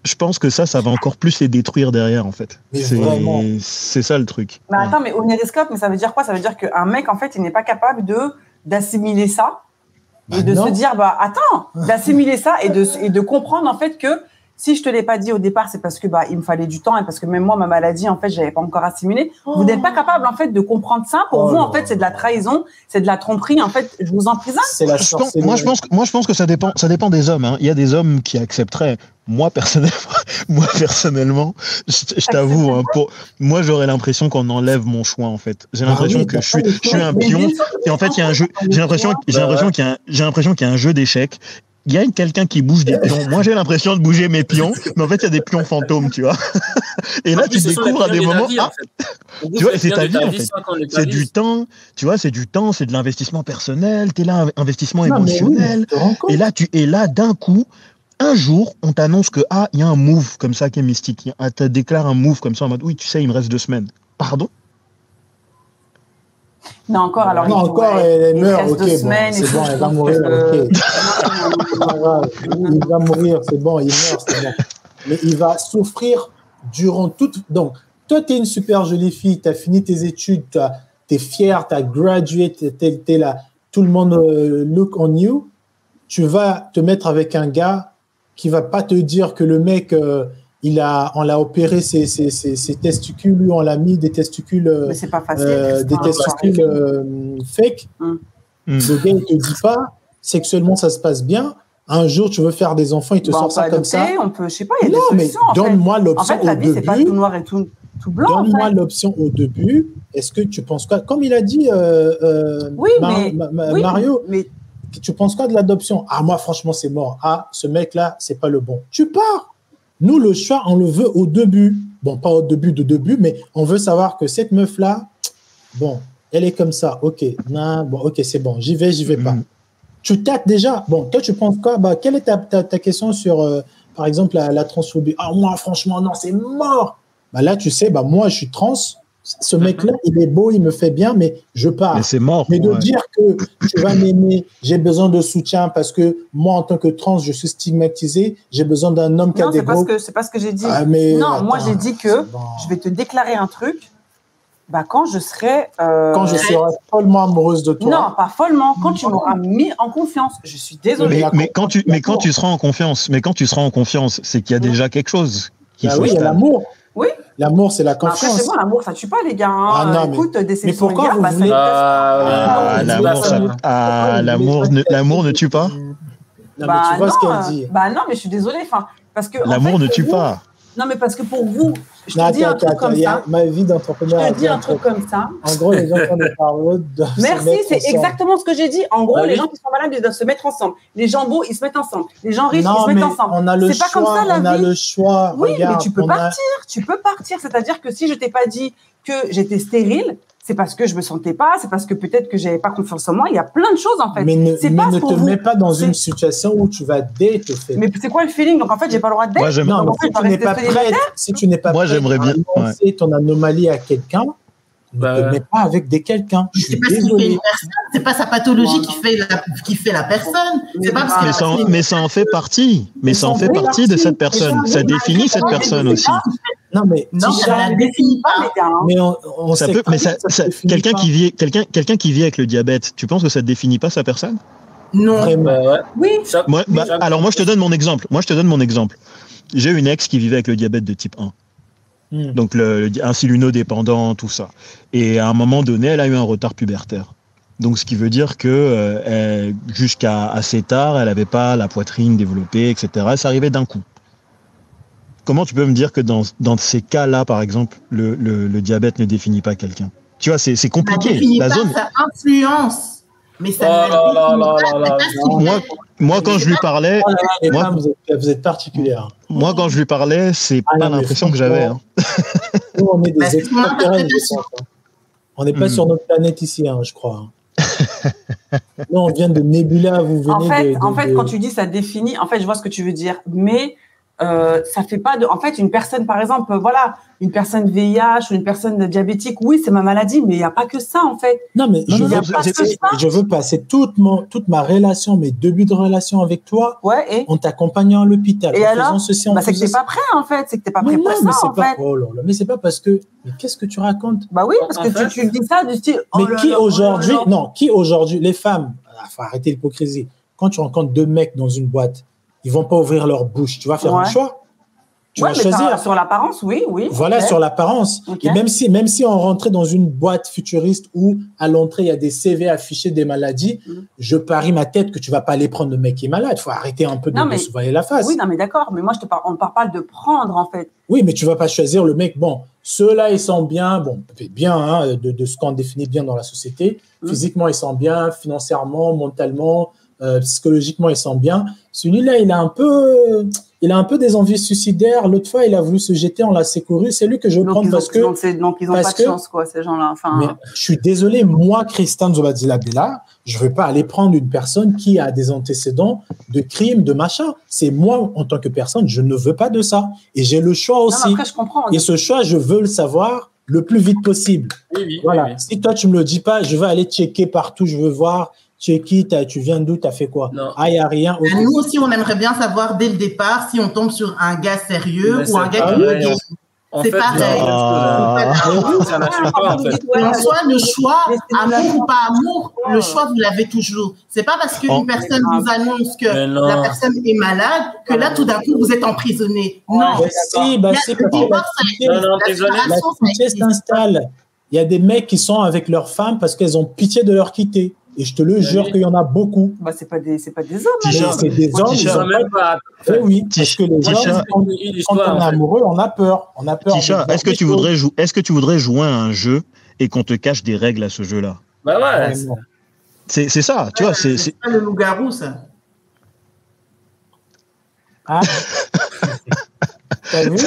je pense que ça va encore plus les détruire derrière, en fait. C'est ça le truc. Mais attends, mais omniscope, mais ça veut dire quoi? Ça veut dire qu'un mec, en fait, il n'est pas capable d'assimiler ça et de se dire, d'assimiler ça et de comprendre, en fait, que si je te l'ai pas dit au départ, c'est parce que il me fallait du temps et parce que même moi, ma maladie, en fait, j'avais pas encore assimilé. Vous n'êtes pas capable, en fait, de comprendre ça. Pour vous, en fait, c'est de la trahison, c'est de la tromperie. En fait, je vous emprisonne. Moi, je pense que ça dépend des hommes. Hein. Il y a des hommes qui accepteraient. Moi personnellement, je t'avoue, moi, j'aurais l'impression qu'on enlève mon choix, en fait. J'ai l'impression que je suis un pion. Et en fait, il y a un jeu. J'ai l'impression qu'il y a un jeu d'échecs. Il y a quelqu'un qui bouge des pions. Moi, j'ai l'impression de bouger mes pions, mais en fait, il y a des pions fantômes, tu vois. Et là, tu découvres à des moments, tu vois, c'est ta vie, en fait. C'est du temps, tu vois, c'est de l'investissement personnel, t'es là, investissement émotionnel. Et là, d'un coup, un jour, on t'annonce que, il y a un move comme ça qui est mystique. Tu déclares un move comme ça en mode, oui, tu sais, il me reste 2 semaines. Pardon? Non, encore, alors. Non, encore, elle meurt, ok, c'est bon, elle va mourir, ok. Il va mourir, c'est bon, il meurt, c'est bon. Mais il va souffrir durant toute. Donc, Toi, tu es une super jolie fille, tu as fini tes études, tu es fière, tu as gradué, t'es là, tout le monde look on you. Tu vas te mettre avec un gars qui va pas te dire que le mec, on l'a opéré ses testicules, lui, on l'a mis des testicules, mais c'est pas facile, des testicules fake. Le gars, il te dit pas, sexuellement, ça se passe bien. Un jour, tu veux faire des enfants, il te sort ça comme ça. On peut, je sais pas, il y a des solutions. Donne-moi l'option au début. En fait, la vie, c'est pas tout noir et tout blanc. Donne-moi l'option au début. Est-ce que tu penses quoi? Comme il a dit Mario, tu penses quoi de l'adoption? Ah, moi, franchement, c'est mort. Ah, ce mec-là, c'est pas le bon. Tu pars. Nous, le choix, on le veut au début. Bon, pas au début, mais on veut savoir que cette meuf-là, bon, elle est comme ça. OK, OK, c'est bon. J'y vais pas. Tu tâtes déjà. Bon, toi, tu penses quoi? Quelle est ta question sur, par exemple, la transphobie? Ah, moi, franchement, non, c'est mort. Là, tu sais, moi, je suis trans. Ce mec-là, il est beau, il me fait bien, mais je pars. Mais c'est mort. Mais de dire que tu vas m'aimer, j'ai besoin de soutien parce que moi, en tant que trans, je suis stigmatisé, j'ai besoin d'un homme qui a des gros... Non, c'est pas ce que j'ai dit. Moi, j'ai dit que je vais te déclarer un truc. Quand je serai... Quand je serai follement amoureuse de toi. Non, pas follement. Quand tu m'auras mis en confiance. Je suis désolée. Mais quand tu seras en confiance, c'est qu'il y a déjà quelque chose qui oui, il y a l'amour. Oui. L'amour, c'est la confiance. Après, c'est bon, l'amour, ça tue pas, les gars. Non, écoute, mais pourquoi vous voulez... l'amour ne tue pas? Non, mais tu vois ce qu'elle dit. Non, mais je suis désolée. Parce que l'amour ne tue pas. Non, mais parce que pour vous, je te dis un truc comme ça. Ma vie d'entrepreneur. Je te dis un truc comme ça. En gros, les gens qui ont parlé de merci, c'est exactement ce que j'ai dit. En gros, les gens qui sont malades, ils doivent se mettre ensemble. Les gens beaux, ils se mettent ensemble. Les gens riches, ils se mettent ensemble. On a le choix. C'est pas comme ça la vie. On a le choix. Oui, mais tu peux partir. Tu peux partir. C'est-à-dire que si je t'ai pas dit que j'étais stérile, c'est parce que je me sentais pas, c'est parce que peut-être que j'avais pas confiance en moi. Il y a plein de choses en fait. Mais ne te mets pas dans une situation où tu vas date. Mais c'est quoi le feeling? Donc en fait, j'ai pas le droit de date. Moi, non, si tu n'es pas prête, moi j'aimerais bien annoncer ton anomalie à quelqu'un, ne te mets pas avec quelqu'un. C'est pas sa pathologie qui fait la personne. C'est pas parce que mais ça en fait partie. Mais ça en fait partie de cette personne. Ça définit cette personne aussi. Non, mais ça la définit pas, les gars. Mais on ça sait peut, mais quelqu'un qui vit avec le diabète, tu penses que ça ne définit pas sa personne? Non. Oui. Alors moi je te donne mon exemple. J'ai une ex qui vivait avec le diabète de type 1. Donc insulinodépendant, tout ça. Et à un moment donné, elle a eu un retard pubertaire. Donc ce qui veut dire que jusqu'à assez tard, elle n'avait pas la poitrine développée, etc. Ça arrivait d'un coup. Comment tu peux me dire que dans ces cas-là, par exemple, le diabète ne définit pas quelqu'un? Tu vois, c'est compliqué. La zone. Ça influence. Mais ça moi, quand je lui parlais, vous êtes particulière. Moi, quand je lui parlais, c'est pas l'impression que j'avais. Nous, on est des extraterrestres. On n'est pas sur notre planète ici, je crois. Nous, on vient de Nebula. Vous venez en fait, quand tu dis ça définit, en fait, je vois ce que tu veux dire, mais ça fait pas de. En fait, une personne, par exemple, une personne VIH ou une personne diabétique, oui, c'est ma maladie, mais il n'y a pas que ça, en fait. Non, mais je veux passer toute ma relation, mes débuts de relation avec toi, en t'accompagnant à l'hôpital. Et alors, c'est que t'es pas prêt, en fait. C'est que t'es pas prêt pour ça, en fait. Oh là là, mais c'est pas parce que. Mais qu'est-ce que tu racontes? Bah oui, parce que tu dis ça du style. Mais qui aujourd'hui, les femmes, faut arrêter l'hypocrisie. Quand tu rencontres deux mecs dans une boîte, ils vont pas ouvrir leur bouche. Tu vas faire un choix. Tu vas choisir. Sur l'apparence, oui. Voilà, sur l'apparence. Okay. Et même si on rentrait dans une boîte futuriste où à l'entrée il y a des CV affichés des maladies, je parie ma tête que tu vas pas aller prendre le mec qui est malade. Il faut arrêter un peu de se voiler la face. Oui, non, mais d'accord. Mais moi, on ne parle pas de prendre, en fait. Oui, mais tu vas pas choisir le mec. Bon, ceux-là, ils sont bien. Bon, bien de ce qu'on définit bien dans la société. Physiquement, ils sont bien. Financièrement, mentalement. Psychologiquement, il sent bien. Celui-là, il a un peu des envies suicidaires. L'autre fois, il a voulu se jeter, on l'a secouru. C'est lui que je veux prendre parce que. Donc, ils n'ont pas de chance, quoi, ces gens-là. Mais je suis désolé, moi, Christian Zobadila Bella, je ne veux pas aller prendre une personne qui a des antécédents de crimes, de machin. C'est moi, en tant que personne, je ne veux pas de ça. Et j'ai le choix aussi. Non, après, je comprends. Et ce choix, je veux le savoir le plus vite possible. Oui, voilà. Oui. Si toi, tu ne me le dis pas, je vais aller checker partout, je veux voir. Tu es qui? Tu viens d'où? Tu as fait quoi? Ah, il n'y a rien. Nous aussi, on aimerait bien savoir dès le départ si on tombe sur un gars sérieux ou un gars qui veut C'est pareil. En soi, le choix, amour ou pas amour, le choix, vous l'avez toujours. C'est pas parce qu'une personne vous annonce que la personne est malade que là, tout d'un coup, vous êtes emprisonné. Non. Si, la pitié s'installe. Il y a des mecs qui sont avec leurs femmes parce qu'elles ont pitié de leur quitter. Et je te le jure qu'il y en a beaucoup. C'est pas des hommes. C'est des hommes. Oui, parce que les hommes, quand on est amoureux, on a peur. Tisha, est-ce que tu voudrais jouer à un jeu et qu'on te cache des règles à ce jeu-là? Bah ouais. C'est ça, tu vois. C'est pas le loup-garou, ça. Ah. T'as vu?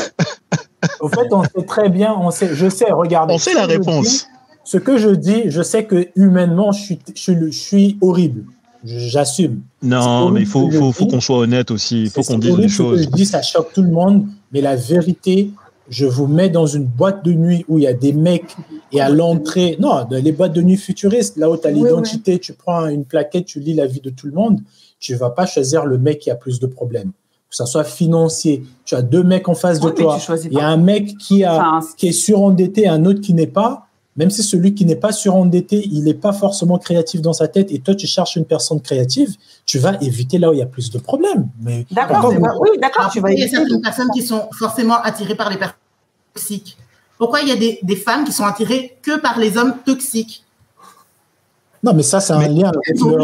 Au fait, on sait très bien, je sais, regardez. On sait la réponse. Ce que je dis, je sais que humainement, je suis horrible. J'assume. Non, mais il faut qu'on soit honnête aussi. Il faut qu'on dise les choses. Ce que je dis, ça choque tout le monde. Mais la vérité, je vous mets dans une boîte de nuit où il y a des mecs et à l'entrée, non, les boîtes de nuit futuristes, là où tu as l'identité, tu prends une plaquette, tu lis la vie de tout le monde, tu ne vas pas choisir le mec qui a plus de problèmes. Que ça soit financier, tu as deux mecs en face de toi. Il y a un mec qui est surendetté et un autre qui n'est pas. Même si celui qui n'est pas surendetté, il n'est pas forcément créatif dans sa tête et toi, tu cherches une personne créative, tu vas éviter là où il y a plus de problèmes. Mais d'accord, tu vas éviter. Il y a certaines personnes qui sont forcément attirées par les personnes toxiques. Pourquoi il y a des femmes qui sont attirées que par les hommes toxiques? Non, mais ça, c'est un lien avec elles vont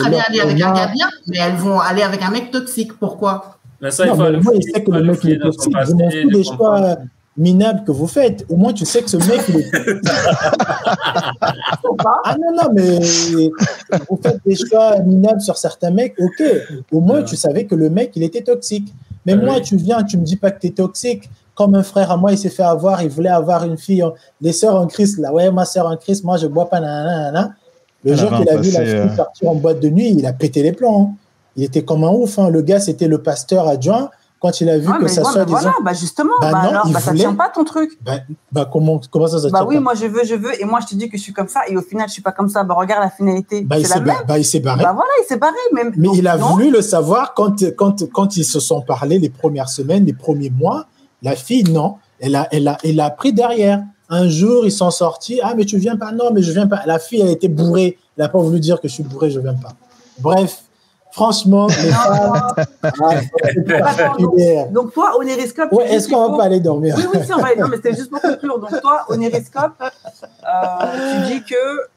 aller avec un gars bien, mais elles vont aller avec un mec toxique. Pourquoi? Moi, il sait que le mec est toxique. Je m'en fous des choix minables que vous faites. Au moins, tu sais que ce mec, il est ah non, mais vous faites des choix minables sur certains mecs, ok. Au moins, tu savais que le mec, il était toxique. Mais moi, tu viens, tu me dis pas que tu es toxique. Comme un frère à moi, il s'est fait avoir, il voulait avoir une fille. Les sœurs en Christ, là, ouais, ma sœur en Christ, moi, je bois pas, nanana. Le jour qu'il a vu la fille partir en boîte de nuit, il a pété les plombs. Hein. Il était comme un ouf. Hein. Le gars, c'était le pasteur adjoint. Quand il a vu que ça soit voilà, justement, ça tient pas ton truc. Comment ça tient oui, moi je veux, et moi je te dis que je suis comme ça, et au final je suis pas comme ça. Regarde la finalité. Il s'est barré. Voilà, il s'est barré. Mais il a voulu le savoir quand ils se sont parlé les premières semaines, les premiers mois. La fille, non, elle a pris derrière. Un jour, ils sont sortis. Ah, mais tu viens pas? Non, mais je viens pas. La fille, elle était bourrée. Elle n'a pas voulu dire que je suis bourré, je viens pas. Bref. Franchement, les femmes, donc toi, Onéroscope, est-ce qu'on va pas aller dormir? Oui, si, on va aller. Non, mais c'était juste pour conclure. Donc toi, Onéroscope, tu dis que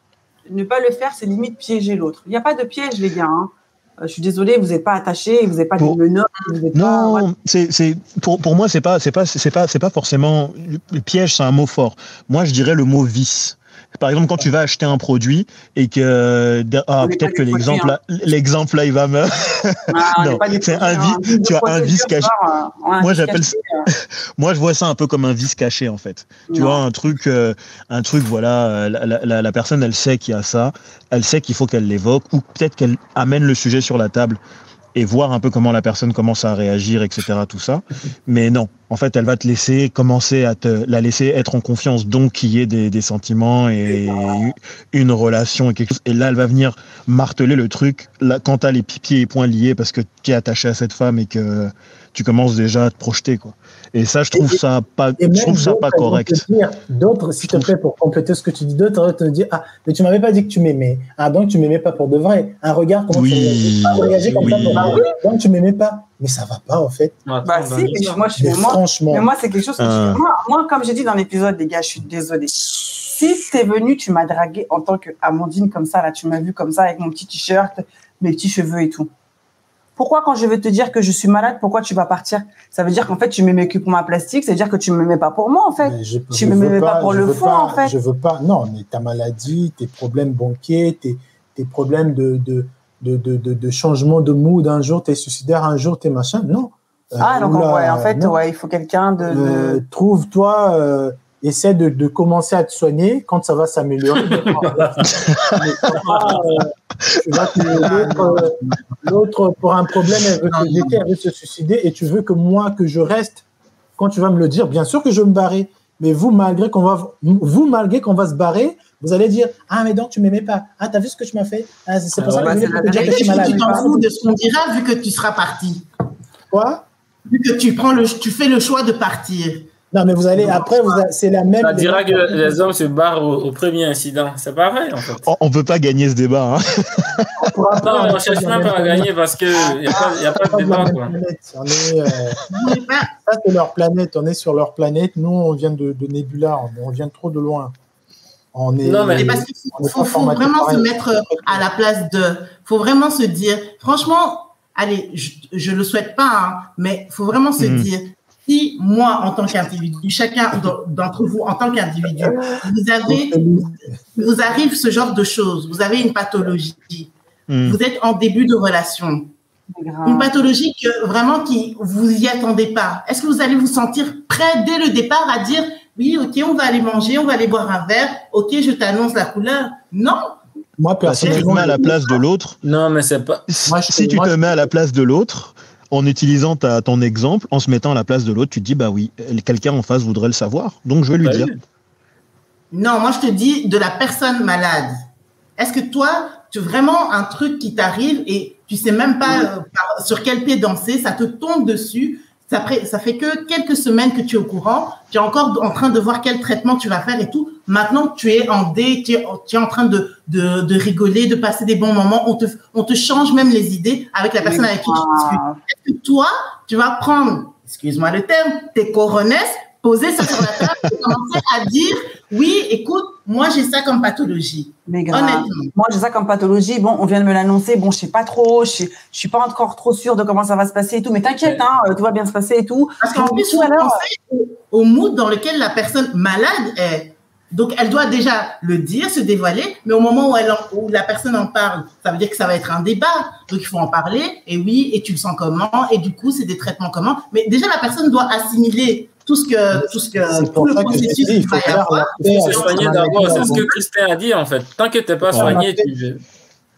ne pas le faire, c'est limite piéger l'autre. Il n'y a pas de piège, les gars. Hein. Je suis désolée, vous n'êtes pas attachés, vous n'êtes pas des menottes. Non, pour moi, c'est pas forcément le piège, c'est un mot fort. Moi, je dirais le mot vice. Par exemple, quand tu vas acheter un produit et que peut-être que l'exemple là, il va me non, c'est un vice. Tu as un vice caché. Moi, moi, je vois ça un peu comme un vice caché en fait. Tu vois un truc, voilà, la personne, elle sait qu'il y a ça, elle sait qu'il faut qu'elle l'évoque ou peut-être qu'elle amène le sujet sur la table et voir un peu comment la personne commence à réagir, etc., tout ça. Mais non, en fait, elle va te laisser la laisser être en confiance, donc qu'il y ait des sentiments et une relation et quelque chose. Et là, elle va venir marteler le truc là, quand t'as les pieds et poings liés parce que tu es attaché à cette femme et que tu commences déjà à te projeter, quoi. Et ça, je trouve ça pas correct. D'autres, s'il te plaît, pour compléter ce que tu dis, d'autres te dire, ah, mais tu m'avais pas dit que tu m'aimais. Ah, donc tu m'aimais pas pour de vrai. Un regard, comment tu réagis comme ça pour donc tu m'aimais pas. Mais ça va pas, en fait. Franchement. Mais moi, c'est quelque chose que moi, comme j'ai dit dans l'épisode, les gars, je suis désolée. Si t'es venu, tu m'as dragué en tant qu'Amandine, comme ça, là, tu m'as vu comme ça, avec mon petit t-shirt, mes petits cheveux et tout. Pourquoi, quand je vais te dire que je suis malade, pourquoi tu vas partir? Ça veut dire qu'en fait, tu m'aimais que pour ma plastique, ça veut dire que tu m'aimais pas pour moi, en fait. Tu m'aimais pas pour le fond, en fait. Je veux pas, non, mais ta maladie, tes problèmes banquiers, tes problèmes de changement de mood, un jour t'es suicidaire, un jour t'es machin, non. Il faut quelqu'un de... Trouve-toi... Essaie de commencer à te soigner quand ça va s'améliorer. L'autre, pour un problème, elle veut se suicider et tu veux que moi, que je reste. Quand tu vas me le dire, bien sûr que je vais me barrer. Mais vous, malgré qu'on va se barrer, vous allez dire, ah, mais donc tu m'aimais pas. Ah, t'as vu ce que tu m'as fait? Ah, c'est pour ça que je voulais te dire que je suis malade. Tu t'en fous de ce qu'on dira vu que tu seras parti. Quoi? Vu que tu fais le choix de partir. Non, mais vous allez, après, c'est la même. Ça dira que les hommes se barrent au premier incident. C'est pareil, en fait. On ne peut pas gagner ce débat. Hein. Non, on ne cherche même pas à gagner parce qu'il n'y a pas de débat. Quoi. Ça, c'est leur planète. On est sur leur planète. Nous, on vient de Nebula. On vient trop de loin. Non, mais parce qu'il faut vraiment se mettre à la place de. Il faut vraiment se dire, franchement, allez, je ne le souhaite pas, hein, mais il faut vraiment se dire, si moi, en tant qu'individu, chacun d'entre vous, en tant qu'individu, vous arrive ce genre de choses, vous avez une pathologie, vous êtes en début de relation, une pathologie que vraiment vous y attendez pas. Est-ce que vous allez vous sentir prêt dès le départ à dire, oui, ok, on va aller manger, on va aller boire un verre, ok, je t'annonce la couleur? Non. Moi, si tu te mets à la place de l'autre, non, mais c'est pas. Si tu te mets à la place de l'autre, en utilisant ton exemple, en se mettant à la place de l'autre, tu te dis, bah oui, quelqu'un en face voudrait le savoir, donc je vais lui dire. Non, moi, je te dis de la personne malade. Est-ce que toi, tu as vraiment un truc qui t'arrive et tu sais même pas sur quel pied danser, ça te tombe dessus, ça fait que quelques semaines que tu es au courant, tu es encore en train de voir quel traitement tu vas faire et tout. Maintenant, tu es tu es en train de rigoler, de passer des bons moments. On te change même les idées avec la personne avec qui tu discutes. Est-ce que toi, tu vas prendre, excuse-moi le terme, tes coronesses, poser ça sur la table et commencer à dire, oui, écoute, moi, j'ai ça comme pathologie. Mais honnêtement. Moi, j'ai ça comme pathologie. Bon, on vient de me l'annoncer. Bon, je sais pas trop. Je suis pas encore trop sûre de comment ça va se passer et tout. Mais t'inquiète, tout va bien se passer et tout. Parce qu'en plus, on pense au mood dans lequel la personne malade est. Donc, elle doit déjà le dire, se dévoiler, mais au moment où la personne en parle, ça veut dire que ça va être un débat. Donc, il faut en parler. Et oui, et tu le sens comment? Et du coup, c'est des traitements comment? Mais déjà, la personne doit assimiler tout le processus. Il faut se soigner d'abord. C'est ce que Christin a dit, en fait. Tant que tu n'es pas soigné,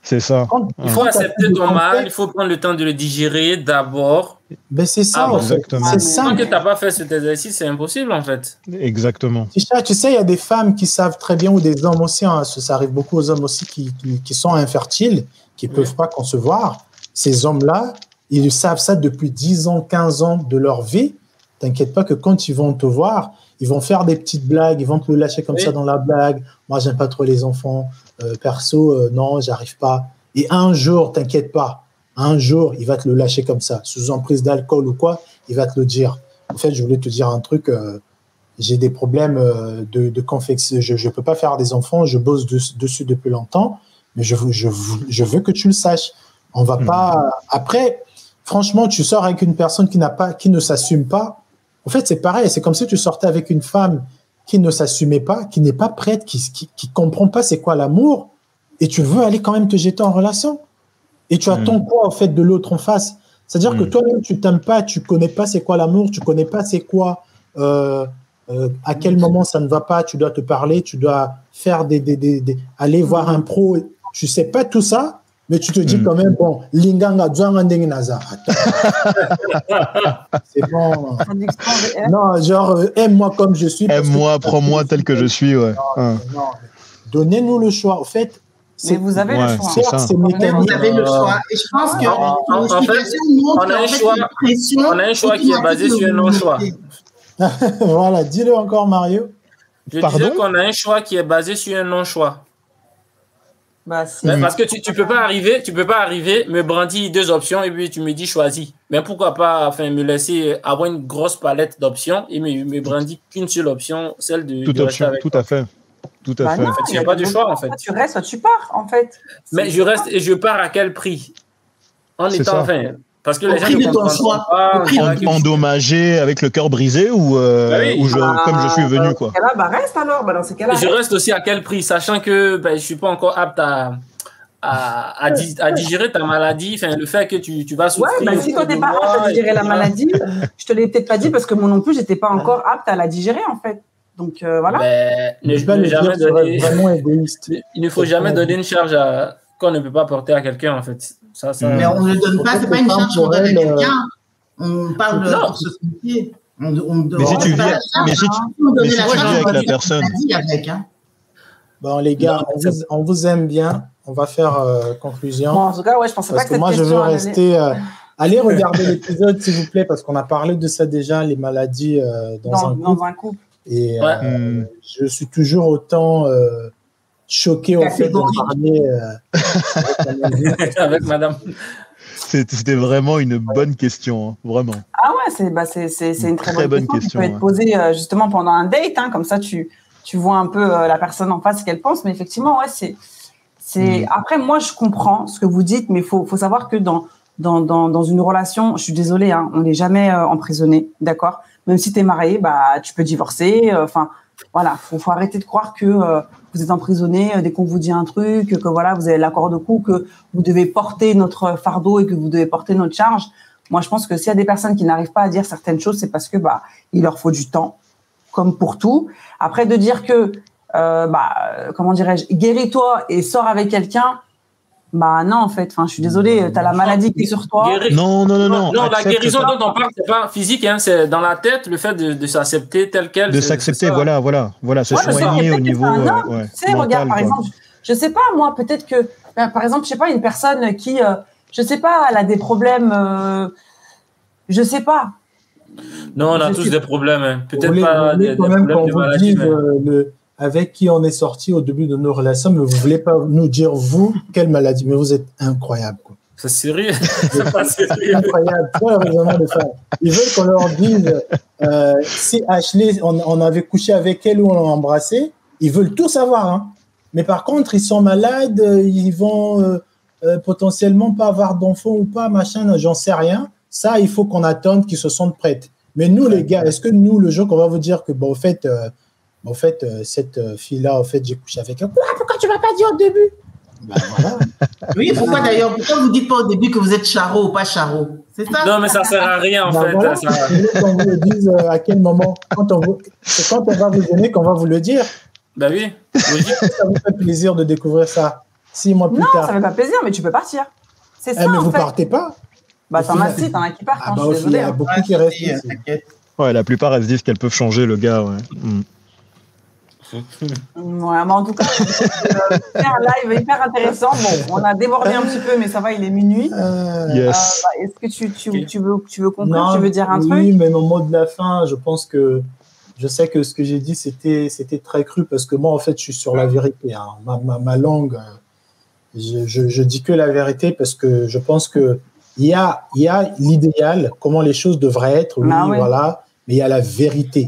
c'est ça. Il faut accepter ton mal, il faut prendre le temps de le digérer d'abord. Ben c'est ça, exactement. Tant que tu n'as pas fait cet exercice, c'est impossible, en fait. Exactement. Tu sais, il y a des femmes qui savent très bien, ou des hommes aussi, hein, ça arrive beaucoup aux hommes aussi qui sont infertiles, qui ne peuvent pas concevoir. Ces hommes-là, ils savent ça depuis 10 ans, 15 ans de leur vie. T'inquiète pas que quand ils vont te voir, ils vont faire des petites blagues, ils vont te le lâcher comme ça dans la blague. Moi, j'aime pas trop les enfants. Perso, non, j'arrive pas. Et un jour, t'inquiète pas, un jour, il va te le lâcher comme ça, sous emprise d'alcool ou quoi, il va te le dire. En fait, je voulais te dire un truc, j'ai des problèmes de confection, je peux pas faire des enfants, je bosse dessus depuis longtemps, mais je veux que tu le saches. On va pas... Après, franchement, tu sors avec une personne qui ne s'assume pas. En fait, c'est pareil, c'est comme si tu sortais avec une femme qui ne s'assumait pas, qui n'est pas prête, qui comprend pas c'est quoi l'amour, et tu veux aller quand même te jeter en relation. Et tu attends quoi, au fait, de l'autre en face? C'est-à-dire que toi-même, tu t'aimes pas, tu connais pas c'est quoi l'amour, tu connais pas c'est quoi, à quel moment ça ne va pas, tu dois te parler, tu dois faire aller voir un pro, tu sais pas tout ça, mais tu te dis quand même, bon, linganga, naza. C'est bon. Non, genre, aime-moi comme je suis. Aime-moi, prends-moi tel que je suis, ouais. Non. Donnez-nous le choix. Au fait, mais vous avez le choix. Vous avez le choix. Et je pense que en fait, on a un choix qui est basé sur un non-choix. Voilà, dis-le encore, Mario. Je disais qu'on a un choix qui est basé sur un non-choix. Parce que tu peux pas arriver, me brandir 2 options et puis tu me dis choisis. Mais pourquoi pas me laisser avoir une grosse palette d'options et me brandir qu'une seule option, celle de rester avec toi. Tout à fait. En fait, il n'y a pas de choix, en fait. Tu restes, soit tu pars, en fait. Mais je reste et je pars à quel prix? En étant, parce que les gens ne comprennent pas. Endommagé avec le cœur brisé ou comme je suis venu, quoi. Bah reste alors, dans ces cas-là. Je reste aussi à quel prix, sachant que je suis pas encore apte à digérer ta maladie, le fait que tu vas souffrir. Ouais, si toi t'es pas apte à digérer la maladie, je te l'ai peut-être pas dit parce que moi non plus j'étais pas encore apte à la digérer en fait. Donc voilà. Il ne faut jamais donner une charge qu'on ne peut pas porter à quelqu'un en fait. Ça. Mais on ne donne pas, c'est pas une charge qu'on donne à quelqu'un. On parle de se confier. Mais si tu vis avec la personne. Bon les gars, on vous aime bien. On va faire conclusion. Bon, en tout cas, je pensais pas que moi, je veux rester Allez regarder l'épisode, s'il vous plaît, parce qu'on a parlé de ça déjà, les maladies dans un couple. Et je suis toujours autant choqué au fait de parler avec madame. C'était vraiment une bonne question, hein, vraiment. Ah ouais, c'est une très bonne question. Qui peut être posée justement pendant un date, hein, comme ça tu vois un peu la personne en face ce qu'elle pense. Mais effectivement, ouais, c'est. Après, moi, je comprends ce que vous dites, mais faut savoir que dans une relation, je suis désolée, hein, on n'est jamais emprisonné, d'accord. Même si tu es marié, bah tu peux divorcer. Enfin, voilà, faut arrêter de croire que vous êtes emprisonné dès qu'on vous dit un truc, que voilà, vous avez l'accord de coup, que vous devez porter notre fardeau et que vous devez porter notre charge. Moi, je pense que s'il y a des personnes qui n'arrivent pas à dire certaines choses, c'est parce que il leur faut du temps, comme pour tout. Après, de dire que comment dirais-je, guéris-toi et sors avec quelqu'un. Bah non, en fait, je suis désolée, t'as la maladie qui est sur toi. Non. Non, la guérison dont on parle, c'est pas physique, hein, c'est dans la tête, le fait de s'accepter tel quel. De s'accepter, voilà, se soigner au niveau. Tu sais, regarde, par exemple, je sais pas, moi, peut-être que, par exemple, je sais pas, une personne qui, je sais pas, elle a des problèmes, je sais pas. Non, on a tous des problèmes, hein. Peut-être pas des problèmes de maladie. Avec qui on est sorti au début de nos relations, mais vous ne voulez pas nous dire, vous, quelle maladie. Mais vous êtes incroyable, quoi. C'est sérieux. C'est pas sérieux. Incroyable. Ils veulent qu'on leur dise si Ashley, on avait couché avec elle ou on l'a embrassé. Ils veulent tout savoir. Hein. Mais par contre, ils sont malades, ils vont potentiellement pas avoir d'enfants ou pas, machin, j'en sais rien. Ça, il faut qu'on attende qu'ils se sentent prêts. Mais nous, les gars, est-ce que nous, le jour qu'on va vous dire que, en fait, cette fille-là, en fait, j'ai couché avec elle. Pourquoi tu ne m'as pas dit au début? Voilà. Oui, pourquoi d'ailleurs? Pourquoi vous ne dites pas au début que vous êtes charo ou pas charo? C'est ça? Non, mais ça ne sert à rien, en fait. Voilà. Ça... Qu'on vous le dise à quel moment. C'est quand on va vous donner qu'on va vous le dire. Ben oui. Ça vous fait plaisir de découvrir ça 6 mois plus tard. Non, ça ne fait pas plaisir, mais tu peux partir. C'est ça, mais vous ne partez pas. T'en as qui partent. Je suis désolé. Il y a beaucoup qui restent. Ouais, la plupart, elles se disent qu'elles peuvent changer le gars, ouais. Ouais, mais en tout cas, c'est un live hyper intéressant. Bon, on a débordé un petit peu, mais ça va, il est minuit. Yes. Est-ce que tu veux conclure? Non, tu veux dire un truc? Oui, mais au mot de la fin, je pense que je sais que ce que j'ai dit, c'était très cru parce que moi, en fait, je suis sur la vérité. Hein. Ma langue, je dis que la vérité parce que je pense que il y a l'idéal, comment les choses devraient être, voilà, mais il y a la vérité.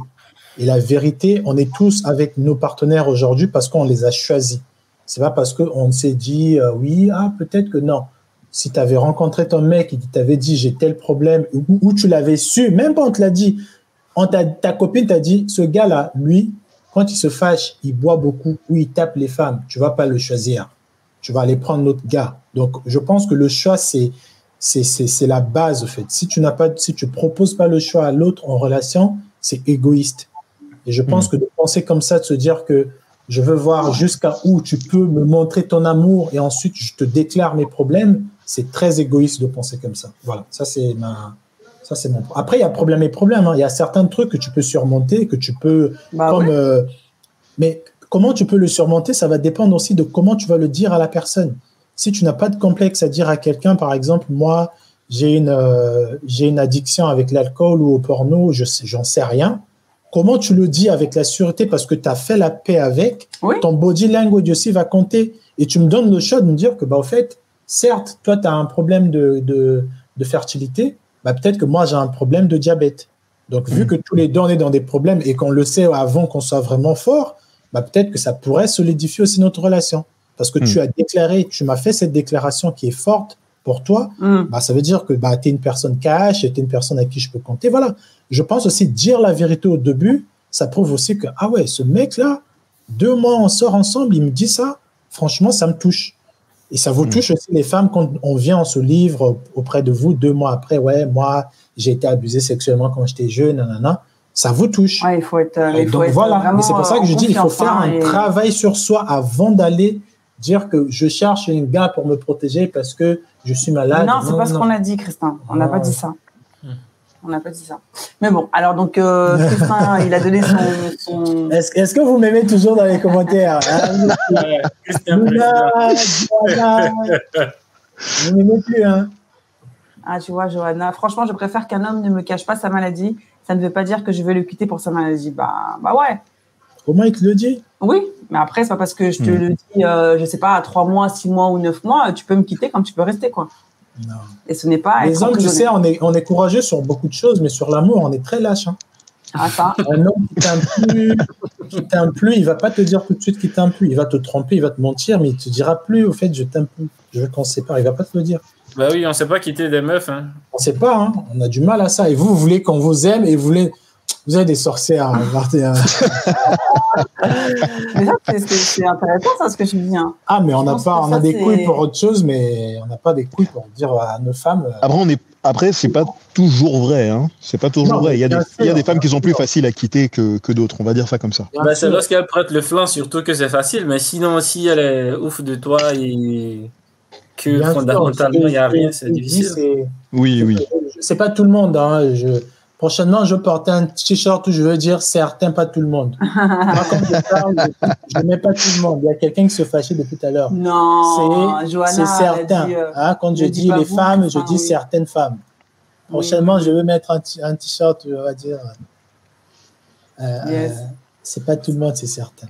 Et la vérité, on est tous avec nos partenaires aujourd'hui parce qu'on les a choisis. C'est pas parce qu'on s'est dit, peut-être que non. Si tu avais rencontré ton mec et qu'il t'avait dit, j'ai tel problème, ou tu l'avais su, même quand on te l'a dit, ta copine t'a dit, ce gars-là, lui, quand il se fâche, il boit beaucoup ou il tape les femmes, tu vas pas le choisir. Tu vas aller prendre l'autre gars. Donc, je pense que le choix, c'est la base, en fait. Si tu proposes pas le choix à l'autre en relation, c'est égoïste. Et je pense que de penser comme ça, de se dire que je veux voir jusqu'à où tu peux me montrer ton amour et ensuite je te déclare mes problèmes, c'est très égoïste de penser comme ça. Voilà, ça c'est mon. Après, il y a problème et problème. Hein. Il y a certains trucs que tu peux surmonter, que tu peux mais comment tu peux le surmonter, ça va dépendre aussi de comment tu vas le dire à la personne. Si tu n'as pas de complexe à dire à quelqu'un, par exemple, moi, j'ai une addiction avec l'alcool ou au porno, j'en sais rien. Comment tu le dis avec la sûreté parce que tu as fait la paix avec, ton body language aussi va compter. Et tu me donnes le choix de me dire que, au fait, certes, toi, tu as un problème de fertilité, peut-être que moi, j'ai un problème de diabète. Donc, vu que tous les deux, on est dans des problèmes et qu'on le sait avant qu'on soit vraiment fort, peut-être que ça pourrait solidifier aussi notre relation. Parce que tu as déclaré, tu m'as fait cette déclaration qui est forte pour toi, ça veut dire que tu es une personne cash, tu es une personne à qui je peux compter. Voilà. Je pense aussi dire la vérité au début, ça prouve aussi que, ce mec-là, 2 mois, on sort ensemble, il me dit ça, franchement, ça me touche. Et ça vous touche aussi les femmes quand on vient, on se livre auprès de vous 2 mois après, moi, j'ai été abusé sexuellement quand j'étais jeune, nanana. Ça vous touche. Ouais, il faut être voilà. Mais c'est pour ça que je dis, il faut faire un travail sur soi avant d'aller dire que je cherche un gars pour me protéger parce que je suis malade. Non, c'est pas ce qu'on a dit, Christin. On n'a pas dit ça. On n'a pas dit ça. Mais bon, alors donc, Christin, il a donné son... Est-ce que vous m'aimez toujours dans les commentaires? Vous ne m'aimez plus, hein? Ah, tu vois, Johanna, franchement, je préfère qu'un homme ne me cache pas sa maladie. Ça ne veut pas dire que je vais le quitter pour sa maladie. Bah ouais. Comment il te le dit? Oui, mais après, c'est pas parce que je te le dis, je sais pas, à 3 mois, 6 mois ou 9 mois, tu peux me quitter comme tu peux rester, quoi. Non. Et ce n'est pas. Les hommes, tu sais, on est courageux sur beaucoup de choses, mais sur l'amour, on est très lâche. Hein. Ah, ça. Un homme qui t'aime plus, il va pas te dire tout de suite qu'il t'aime plus. Il va te tromper, il va te mentir, mais il te dira plus, au fait, je t'aime plus. Je veux qu'on se sépare. Il va pas te le dire. Bah oui, on sait pas quitter des meufs. Hein. On sait pas, hein. On a du mal à ça. Et vous voulez qu'on vous aime et vous avez des sorcières. Mais ça, c'est intéressant, ça, ce que tu dis. Hein. Ah, mais on a des couilles pour autre chose, mais on n'a pas des couilles pour dire à nos femmes. Après, c'est pas toujours vrai. Hein. C'est pas toujours vrai. Il y a des femmes qui sont plus faciles à quitter que d'autres. On va dire ça comme ça. Bah, c'est lorsqu'elles prêtent le flanc, surtout que c'est facile. Mais sinon, si elle est ouf de toi et que bien fondamentalement, il n'y a rien, c'est difficile. Oui. C'est pas tout le monde. Hein. Prochainement, je porte un t-shirt où je veux dire certains, pas tout le monde. Moi, quand je parle, je ne mets pas tout le monde. Il y a quelqu'un qui se fâchait depuis tout à l'heure. Non, Johanna, c'est certain. Quand je dis les femmes, je dis certaines femmes. Prochainement, je veux mettre un t-shirt, on va dire. C'est pas tout le monde, c'est certain.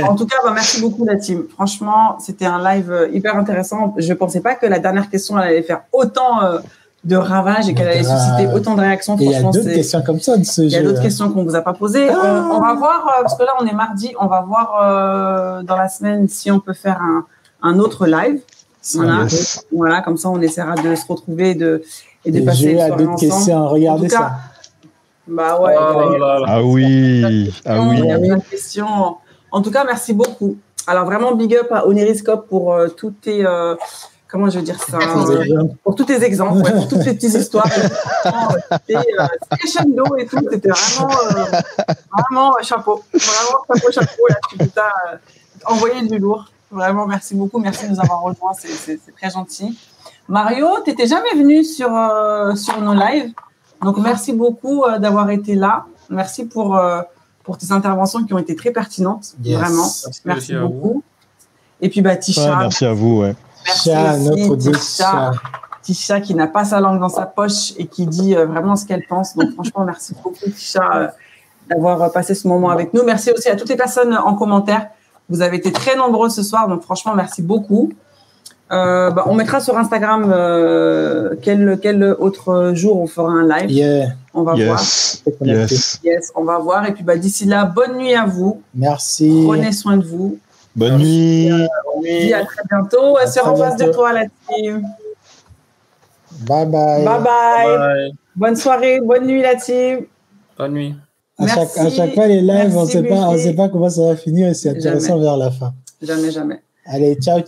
En tout cas, merci beaucoup, la team. Franchement, c'était un live hyper intéressant. Je ne pensais pas que la dernière question elle allait faire autant de ravages et qu'elle allait susciter autant de réactions. Il y a d'autres questions comme ça de ce jeu. Il y a d'autres questions qu'on ne vous a pas posées. On va voir, parce que là, on est mardi, on va voir dans la semaine si on peut faire un autre live. Voilà, comme ça, on essaiera de se retrouver et de passer une soirée ensemble. D'autres questions, regardez ça. Bah ouais. Ah oui. Il y a plein de questions. En tout cas, merci beaucoup. Alors, vraiment, big up à Oniriscope pour tous tes... comment je veux dire ça, pour tous tes exemples, pour toutes les petites histoires, crescendo et tout, c'était vraiment chapeau, chapeau, là, tu t'as envoyé du lourd, vraiment merci beaucoup, merci de nous avoir rejoints, c'est très gentil. Mario, tu n'étais jamais venu sur nos lives, donc merci beaucoup d'avoir été là, merci pour tes interventions qui ont été très pertinentes, vraiment, merci beaucoup. Et puis Tisha. Merci à vous, ouais. Merci Tisha qui n'a pas sa langue dans sa poche et qui dit vraiment ce qu'elle pense. Donc franchement, merci beaucoup Tisha d'avoir passé ce moment avec nous. Merci aussi à toutes les personnes en commentaire. Vous avez été très nombreux ce soir, donc franchement, merci beaucoup. On mettra sur Instagram quel autre jour on fera un live. On va voir. On va voir. Et puis d'ici là, bonne nuit à vous. Merci. Prenez soin de vous. Bonne nuit. On dit à très bientôt. Elle sera en face de toi, la team. Bye bye. Bonne soirée, bonne nuit, la team. Bonne nuit. À chaque fois, les lives, on ne sait pas comment ça va finir et c'est intéressant vers la fin. Jamais. Allez, ciao.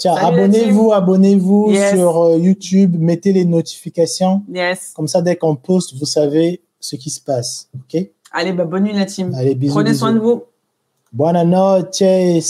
Abonnez-vous sur YouTube. Mettez les notifications. Comme ça, dès qu'on poste, vous savez ce qui se passe. OK? Allez, bonne nuit, la team. Allez, bisous. Prenez soin de vous. Buenas noches.